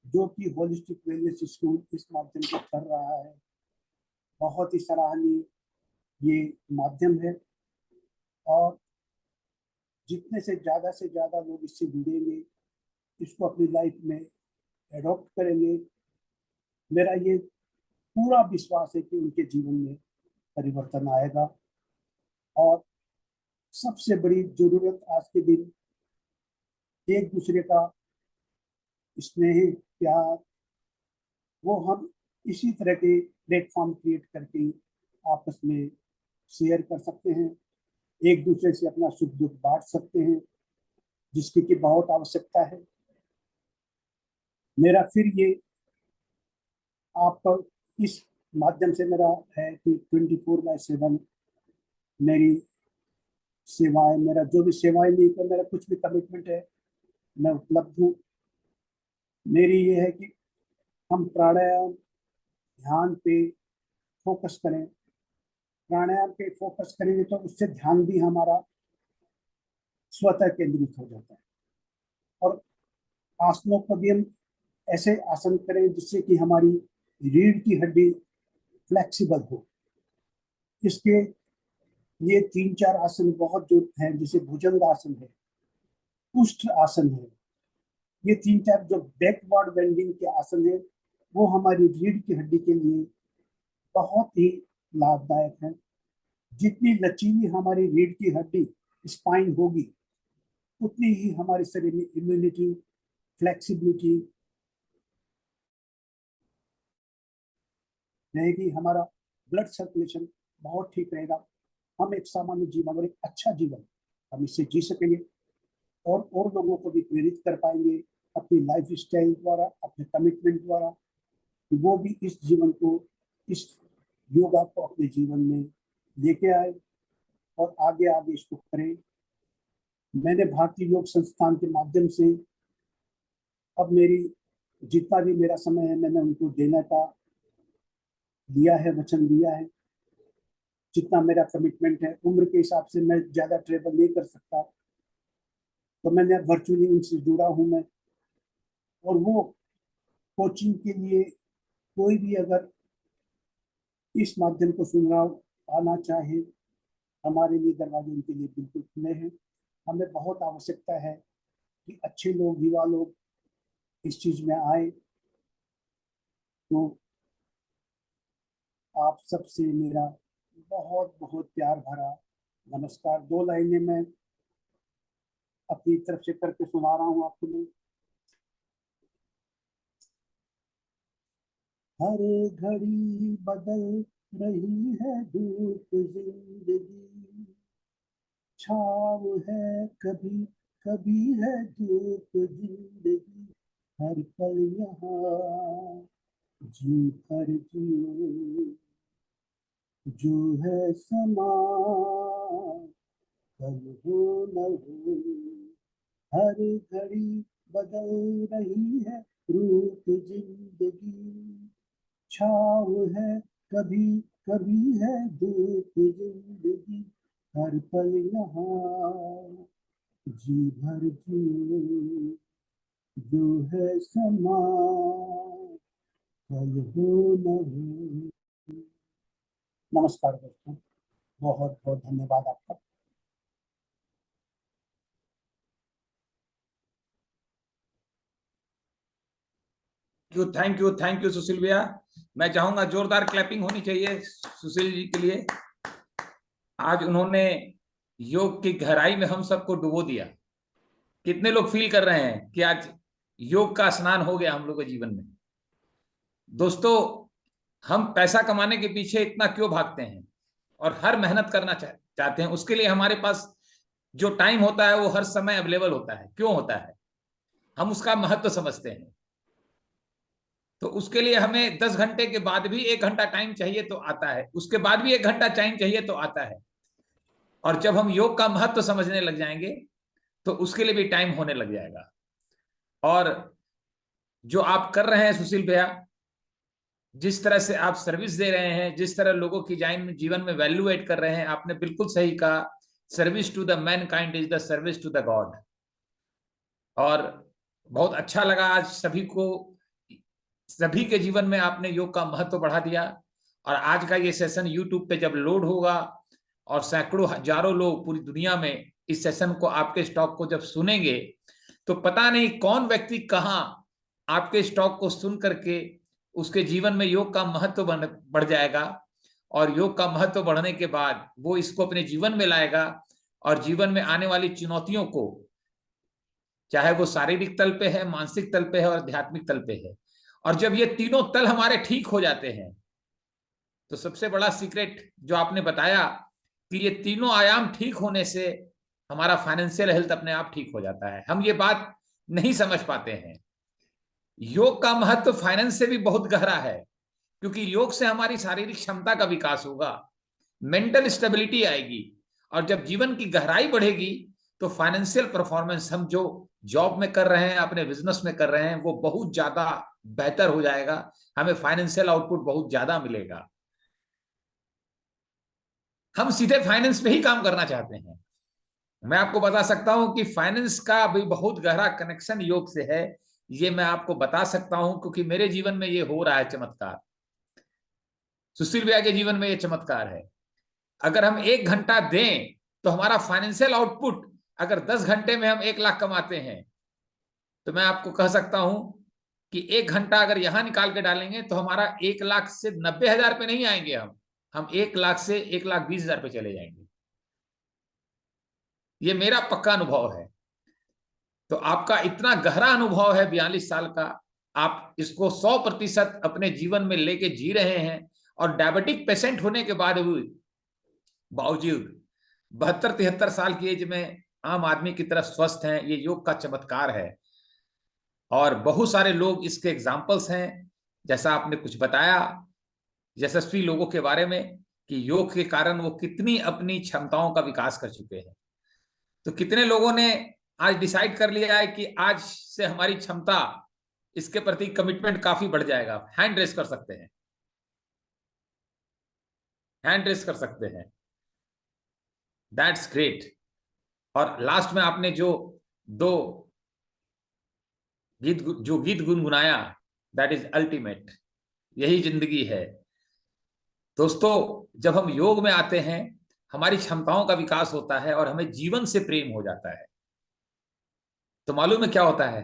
जो कि होलिस्टिक वेलनेस स्कूल इस माध्यम से कर रहा है, बहुत ही सराहनीय ये माध्यम है। और जितने से ज्यादा लोग इससे जुड़ेंगे, इसको अपनी लाइफ में एडॉप्ट करेंगे, मेरा ये पूरा विश्वास है कि उनके जीवन में परिवर्तन आएगा। और सबसे बड़ी जरूरत आज के दिन एक दूसरे का स्नेह, प्यार, वो हम इसी तरह के प्लेटफॉर्म क्रिएट करके आपस में शेयर कर सकते हैं, एक दूसरे से अपना सुख दुख बांट सकते हैं, जिसकी की बहुत आवश्यकता है। मेरा फिर ये आप इस माध्यम से मेरा है कि 24/7 मेरी सेवाएं, मेरा जो भी सेवाएं नहीं कर, मेरा कुछ भी कमिटमेंट है, मैं उपलब्ध हूँ। मेरी ये है कि हम प्राणायाम, ध्यान पे फोकस करें। प्राणायाम पे फोकस करेंगे तो उससे ध्यान भी हमारा स्वतः केंद्रित हो जाता है। और आसनों को भी हम ऐसे आसन करें जिससे कि हमारी रीढ़ की हड्डी फ्लेक्सिबल हो। इसके ये 3-4 आसन बहुत जो हैं, जैसे भुजंग आसन है, कुष्ठ आसन है, ये 3-4 जो बैकवर्ड बेंडिंग के आसन है, वो हमारी रीढ़ की हड्डी के लिए बहुत ही लाभदायक है। जितनी लचीली हमारी रीढ़ की हड्डी, स्पाइन होगी, उतनी ही हमारे शरीर में इम्यूनिटी, फ्लेक्सिबिलिटी रहेगी, हमारा ब्लड सर्कुलेशन बहुत ठीक रहेगा। हम एक सामान्य जीवन और एक अच्छा जीवन हम इससे जी सकेंगे, और लोगों को भी प्रेरित कर पाएंगे अपनी लाइफ स्टाइल द्वारा, अपने कमिटमेंट द्वारा, कि वो भी इस जीवन को, इस योगा को अपने जीवन में लेके आए और आगे आगे इसको करें। मैंने भारतीय योग संस्थान के माध्यम से अब मेरी जितना भी मेरा समय है मैंने उनको देने का लिया है, वचन दिया है। जितना मेरा कमिटमेंट है, उम्र के हिसाब से मैं ज़्यादा ट्रेवल नहीं कर सकता, तो मैंने वर्चुअली उनसे जुड़ा हूँ मैं। और वो कोचिंग के लिए कोई भी अगर इस माध्यम को सुन रहा हो, आना चाहे, हमारे लिए दरवाजे उनके लिए बिल्कुल खुले हैं। हमें बहुत आवश्यकता है कि अच्छे लोग, युवा लोग इस चीज में आए। तो आप सबसे मेरा बहुत बहुत प्यार भरा नमस्कार। 2 लाइनें मैं अपनी तरफ से करके सुना रहा हूँ आपको मैं। हर घड़ी बदल रही है धूप जिंदगी, छाव है कभी कभी है धूप जिंदगी, हर पल यहाँ जी भर जियो, जो है समा कल हो न हो। हर घड़ी बदल रही है रूप जिंदगी, छाव है कभी कभी है धूप जिंदगी, हर पल यहाँ जी भर जियो, जो है समा कल हो न हो। नमस्कार दोस्तों, बहुत बहुत धन्यवाद आपका। थैंक यू सुशील भैया। मैं चाहूंगा जोरदार क्लैपिंग होनी चाहिए सुशील जी के लिए। आज उन्होंने योग की गहराई में हम सबको डुबो दिया। कितने लोग फील कर रहे हैं कि आज योग का स्नान हो गया हम लोग के जीवन में। दोस्तों, हम पैसा कमाने के पीछे इतना क्यों भागते हैं और हर मेहनत करना चाहते हैं? उसके लिए हमारे पास जो टाइम होता है वो हर समय अवेलेबल होता है। क्यों होता है? हम उसका महत्व समझते हैं। तो उसके लिए हमें 10 घंटे के बाद भी 1 घंटा टाइम चाहिए तो आता है, उसके बाद भी 1 घंटा टाइम चाहिए तो आता है। और जब हम योग का महत्व समझने लग जाएंगे तो उसके लिए भी टाइम होने लग जाएगा। और जो आप कर रहे हैं सुशील भैया, जिस तरह से आप सर्विस दे रहे हैं, जिस तरह लोगों की जीवन में वैल्यू एड कर रहे हैं, आपने बिल्कुल सही कहा। Service to the mankind is the service to the God. और बहुत अच्छा लगा आज सभी के जीवन में आपने योग का महत्व बढ़ा दिया। और आज का ये सेशन यूट्यूब पे जब लोड होगा और सैकड़ों हजारों लोग पूरी दुनिया में इस सेशन को, आपके स्टॉक को जब सुनेंगे, तो पता नहीं कौन व्यक्ति कहां आपके स्टॉक को सुन करके उसके जीवन में योग का महत्व बढ़ जाएगा। और योग का महत्व बढ़ने के बाद वो इसको अपने जीवन में लाएगा और जीवन में आने वाली चुनौतियों को, चाहे वो शारीरिक तल पे है, मानसिक तल पे है और आध्यात्मिक तल पे है, और जब ये तीनों तल हमारे ठीक हो जाते हैं तो सबसे बड़ा सीक्रेट जो आपने बताया कि ये तीनों आयाम ठीक होने से हमारा फाइनेंशियल हेल्थ अपने आप ठीक हो जाता है। हम ये बात नहीं समझ पाते हैं। योग का महत्व फाइनेंस से भी बहुत गहरा है, क्योंकि योग से हमारी शारीरिक क्षमता का विकास होगा, मेंटल स्टेबिलिटी आएगी, और जब जीवन की गहराई बढ़ेगी तो फाइनेंशियल परफॉर्मेंस, हम जो जॉब में कर रहे हैं, अपने बिजनेस में कर रहे हैं, वो बहुत ज्यादा बेहतर हो जाएगा। हमें फाइनेंशियल आउटपुट बहुत ज्यादा मिलेगा। हम सीधे फाइनेंस पे ही काम करना चाहते हैं। मैं आपको बता सकता हूं कि फाइनेंस का भी बहुत गहरा कनेक्शन योग से है। ये मैं आपको बता सकता हूं क्योंकि मेरे जीवन में ये हो रहा है चमत्कार। सुशील भैया के जीवन में ये चमत्कार है। अगर हम 1 घंटा दें तो हमारा फाइनेंशियल आउटपुट, अगर 10 घंटे में हम 1 लाख कमाते हैं, तो मैं आपको कह सकता हूं कि 1 घंटा अगर यहां निकाल के डालेंगे तो हमारा 1 लाख से 90,000 पे नहीं आएंगे। हम 1 लाख से 1,20,000 पे चले जाएंगे। ये मेरा पक्का अनुभव है। तो आपका इतना गहरा अनुभव है 42 साल का, आप इसको 100% अपने जीवन में लेके जी रहे हैं। और डायबिटिक पेशेंट होने के बाद बावजूद 72-73 साल की एज में आम आदमी की तरह स्वस्थ हैं, ये योग का चमत्कार है। और बहुत सारे लोग इसके एग्जाम्पल्स हैं, जैसा आपने कुछ बताया यशस्वी लोगों के बारे में कि योग के कारण वो कितनी अपनी क्षमताओं का विकास कर चुके हैं। तो कितने लोगों ने आज डिसाइड कर लिया है कि आज से हमारी क्षमता इसके प्रति कमिटमेंट काफी बढ़ जाएगा। हैंड रेस कर सकते हैं, हैंड रेस कर सकते हैं। That's great. और लास्ट में आपने जो दो गीत गुनगुनाया, दैट इज अल्टीमेट। यही जिंदगी है दोस्तों। जब हम योग में आते हैं, हमारी क्षमताओं का विकास होता है और हमें जीवन से प्रेम हो जाता है। तो मालूम है क्या होता है?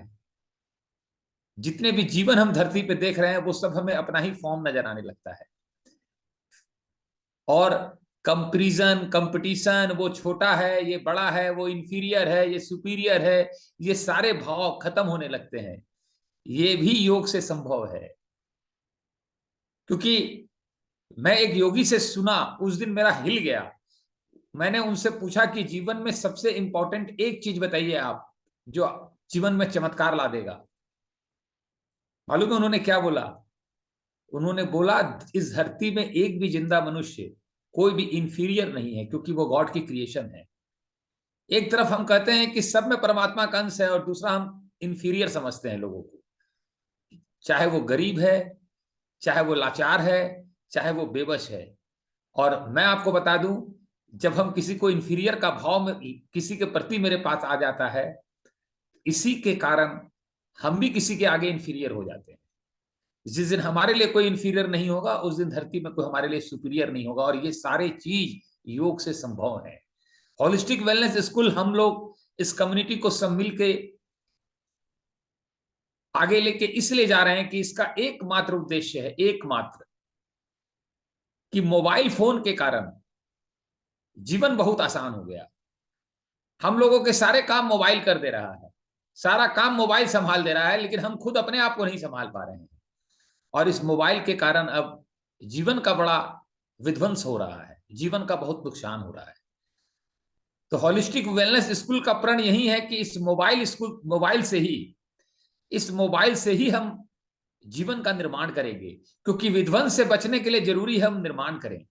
जितने भी जीवन हम धरती पे देख रहे हैं, वो सब हमें अपना ही फॉर्म नजर आने लगता है। और कंपैरिजन, कंपटीशन, वो छोटा है, ये बड़ा है, वो इंफीरियर है, ये सुपीरियर है, ये सारे भाव खत्म होने लगते हैं। ये भी योग से संभव है। क्योंकि मैं एक योगी से सुना, उस दिन मेरा हिल गया। मैंने उनसे पूछा कि जीवन में सबसे इंपॉर्टेंट एक चीज बताइए आप, जो जीवन में चमत्कार ला देगा। मालूम है उन्होंने क्या बोला? उन्होंने बोला, इस धरती में एक भी जिंदा मनुष्य कोई भी इंफीरियर नहीं है, क्योंकि वो गॉड की क्रिएशन है। एक तरफ हम कहते हैं कि सब में परमात्मा का अंश है, और दूसरा हम इंफीरियर समझते हैं लोगों को। चाहे वो गरीब है, चाहे वो लाचार है, चाहे वो बेबस है। और मैं आपको बता दूं, जब हम किसी को इंफीरियर का भाव में किसी के प्रति मेरे पास आ जाता है, इसी के कारण हम भी किसी के आगे इंफीरियर हो जाते हैं। जिस दिन हमारे लिए कोई इंफीरियर नहीं होगा, उस दिन धरती में कोई हमारे लिए सुपीरियर नहीं होगा। और ये सारे चीज योग से संभव है। होलिस्टिक वेलनेस स्कूल हम लोग इस कम्युनिटी को सब मिलके आगे लेके इसलिए जा रहे हैं कि इसका एकमात्र उद्देश्य है, एकमात्र, कि मोबाइल फोन के कारण जीवन बहुत आसान हो गया। हम लोगों के सारे काम मोबाइल कर दे रहा है, सारा काम मोबाइल संभाल दे रहा है, लेकिन हम खुद अपने आप को नहीं संभाल पा रहे हैं। और इस मोबाइल के कारण अब जीवन का बड़ा विध्वंस हो रहा है, जीवन का बहुत नुकसान हो रहा है। तो होलिस्टिक वेलनेस स्कूल का प्रण यही है कि इस मोबाइल से ही हम जीवन का निर्माण करेंगे। क्योंकि विध्वंस से बचने के लिए जरूरी है हम निर्माण करें।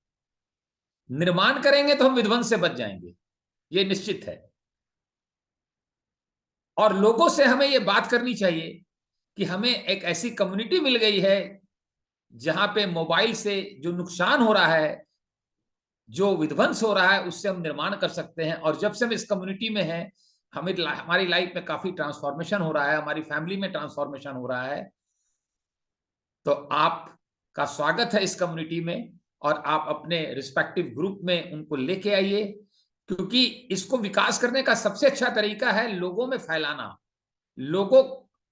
निर्माण करेंगे तो हम विध्वंस से बच जाएंगे, ये निश्चित है। और लोगों से हमें ये बात करनी चाहिए कि हमें एक ऐसी कम्युनिटी मिल गई है जहां पे मोबाइल से जो नुकसान हो रहा है, जो विध्वंस हो रहा है, उससे हम निर्माण कर सकते हैं। और जब से हम इस कम्युनिटी में हैं, हमारी लाइफ में काफी ट्रांसफॉर्मेशन हो रहा है, हमारी फैमिली में ट्रांसफॉर्मेशन हो रहा है। तो आपका स्वागत है इस कम्युनिटी में, और आप अपने रिस्पेक्टिव ग्रुप में उनको लेके आइए। क्योंकि इसको विकास करने का सबसे अच्छा तरीका है लोगों में फैलाना, लोगों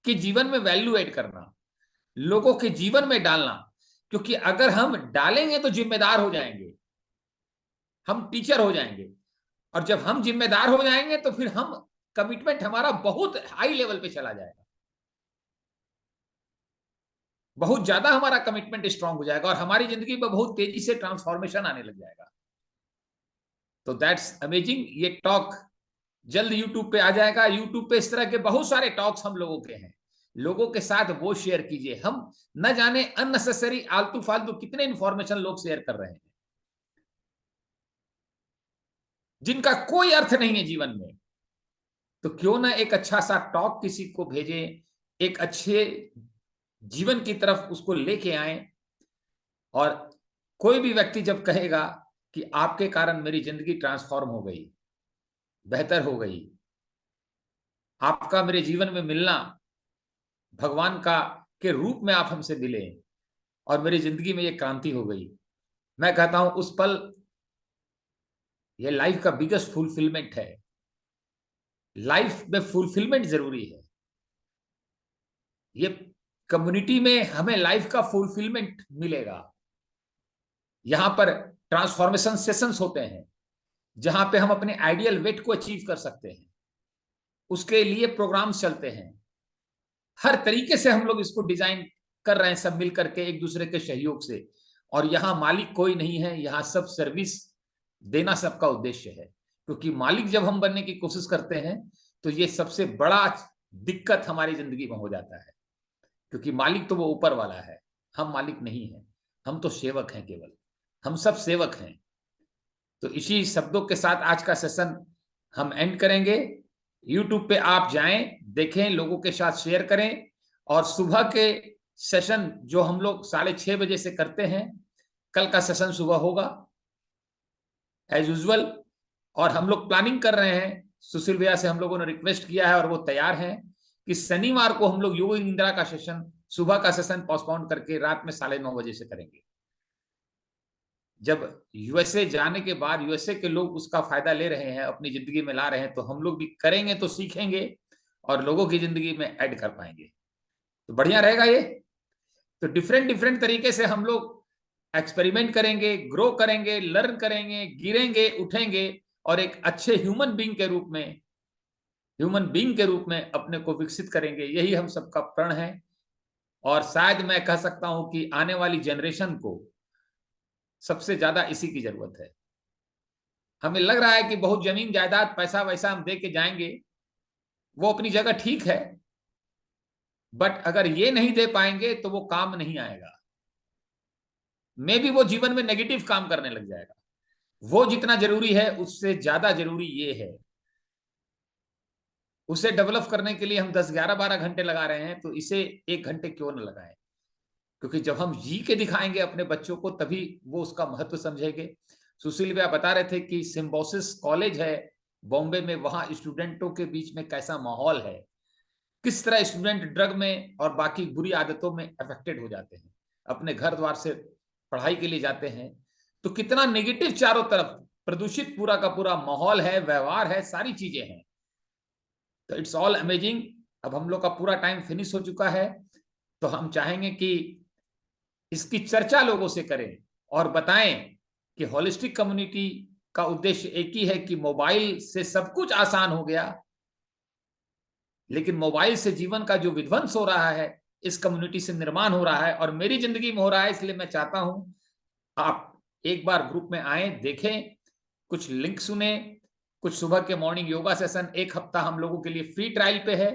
के जीवन में वैल्यू ऐड करना, लोगों के जीवन में डालना। क्योंकि अगर हम डालेंगे तो जिम्मेदार हो जाएंगे, हम टीचर हो जाएंगे। और जब हम जिम्मेदार हो जाएंगे तो फिर हम कमिटमेंट हमारा बहुत हाई लेवल पे चला जाएगा, बहुत ज्यादा हमारा कमिटमेंट स्ट्रांग हो जाएगा, और हमारी जिंदगी में बहुत तेजी से ट्रांसफॉर्मेशन आने लग जाएगा। तो दैट्स अमेजिंग। ये टॉक जल्द यूट्यूब पे आ जाएगा। यूट्यूब पे इस तरह के बहुत सारे टॉक्स हम लोगों के हैं, लोगों के साथ वो शेयर कीजिए। हम न जाने अननेसेसरी आलतू फालतू कितने इंफॉर्मेशन लोग शेयर कर रहे हैं, जिनका कोई अर्थ नहीं है जीवन में। तो क्यों ना एक अच्छा सा टॉक किसी को भेजें, एक अच्छे जीवन की तरफ उसको लेके आए। और कोई भी व्यक्ति जब कहेगा कि आपके कारण मेरी जिंदगी ट्रांसफॉर्म हो गई, बेहतर हो गई, आपका मेरे जीवन में मिलना, भगवान का के रूप में आप हमसे मिले और मेरी जिंदगी में ये क्रांति हो गई, मैं कहता हूं उस पल ये लाइफ का बिगेस्ट फुलफिलमेंट है। लाइफ में फुलफिलमेंट जरूरी है। ये कम्युनिटी में हमें लाइफ का फुलफिलमेंट मिलेगा। यहां पर ट्रांसफॉर्मेशन सेशंस होते हैं, जहां पे हम अपने आइडियल वेट को अचीव कर सकते हैं। उसके लिए प्रोग्राम्स चलते हैं। हर तरीके से हम लोग इसको डिजाइन कर रहे हैं, सब मिल करके एक दूसरे के सहयोग से। और यहाँ मालिक कोई नहीं है, यहाँ सब सर्विस देना सबका उद्देश्य है। क्योंकि मालिक जब हम बनने की कोशिश करते हैं तो ये सबसे बड़ा दिक्कत हमारी जिंदगी में हो जाता है। क्योंकि मालिक तो वो ऊपर वाला है, हम मालिक नहीं है, हम तो सेवक हैं, केवल हम सब सेवक हैं। तो इसी शब्दों के साथ आज का सेशन हम एंड करेंगे। यूट्यूब पे आप जाएं, देखें, लोगों के साथ शेयर करें और सुबह के सेशन जो हम लोग 6:30 बजे से करते हैं, कल का सेशन सुबह होगा एज यूजुअल। और हम लोग प्लानिंग कर रहे हैं, सुशील भैया से हम लोगों ने रिक्वेस्ट किया है और वो तैयार हैं कि शनिवार को हम लोग योग निद्रा का सेशन, सुबह का सेशन पोस्टपोन करके रात में 9:30 बजे से करेंगे। जब यूएसए जाने के बाद यूएसए के लोग उसका फायदा ले रहे हैं, अपनी जिंदगी में ला रहे हैं, तो हम लोग भी करेंगे तो सीखेंगे और लोगों की जिंदगी में ऐड कर पाएंगे, तो बढ़िया रहेगा ये। तो डिफरेंट तरीके से हम लोग एक्सपेरिमेंट करेंगे, ग्रो करेंगे, लर्न करेंगे, गिरेंगे, उठेंगे और एक अच्छे ह्यूमन बीइंग के रूप में अपने को विकसित करेंगे। यही हम सबका प्रण है। और शायद मैं कह सकता हूं कि आने वाली जनरेशन को सबसे ज्यादा इसी की जरूरत है। हमें लग रहा है कि बहुत जमीन जायदाद पैसा वैसा हम दे के जाएंगे, वो अपनी जगह ठीक है, बट अगर ये नहीं दे पाएंगे तो वो काम नहीं आएगा। मे भी वो जीवन में नेगेटिव काम करने लग जाएगा। वो जितना जरूरी है उससे ज्यादा जरूरी ये है। उसे डेवलप करने के लिए हम 10, 11, 12 घंटे लगा रहे हैं, तो इसे 1 घंटे क्यों न लगाएं? क्योंकि जब हम जी के दिखाएंगे अपने बच्चों को, तभी वो उसका महत्व समझेंगे। सुशील भैया बता रहे थे कि सिम्बोसिस कॉलेज है बॉम्बे में, वहां स्टूडेंटों के बीच में कैसा माहौल है, किस तरह स्टूडेंट ड्रग में और बाकी बुरी आदतों में अफेक्टेड हो जाते हैं, अपने घर द्वार से पढ़ाई के लिए जाते हैं, तो कितना नेगेटिव चारों तरफ प्रदूषित पूरा का पूरा माहौल है, व्यवहार है, सारी चीजें हैं। तो इट्स ऑल अमेजिंग। अब हम लोग का पूरा टाइम फिनिश हो चुका है, तो हम चाहेंगे कि इसकी चर्चा लोगों से करें और बताएं कि होलिस्टिक कम्युनिटी का उद्देश्य एक ही है कि मोबाइल से सब कुछ आसान हो गया, लेकिन मोबाइल से जीवन का जो विध्वंस हो रहा है, इस कम्युनिटी से निर्माण हो रहा है और मेरी जिंदगी में हो रहा है। इसलिए मैं चाहता हूं आप एक बार ग्रुप में आए, देखें, कुछ लिंक सुने, कुछ सुबह के मॉर्निंग योगा सेशन 1 हफ्ता हम लोगों के लिए फ्री ट्रायल पे है।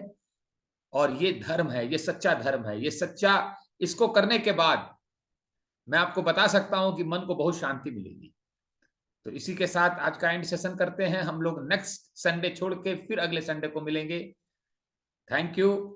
और ये धर्म है, ये सच्चा धर्म है, ये सच्चा, इसको करने के बाद मैं आपको बता सकता हूं कि मन को बहुत शांति मिलेगी। तो इसी के साथ आज का एंड सेशन करते हैं। हम लोग नेक्स्ट संडे छोड़ के फिर अगले संडे को मिलेंगे। Thank you.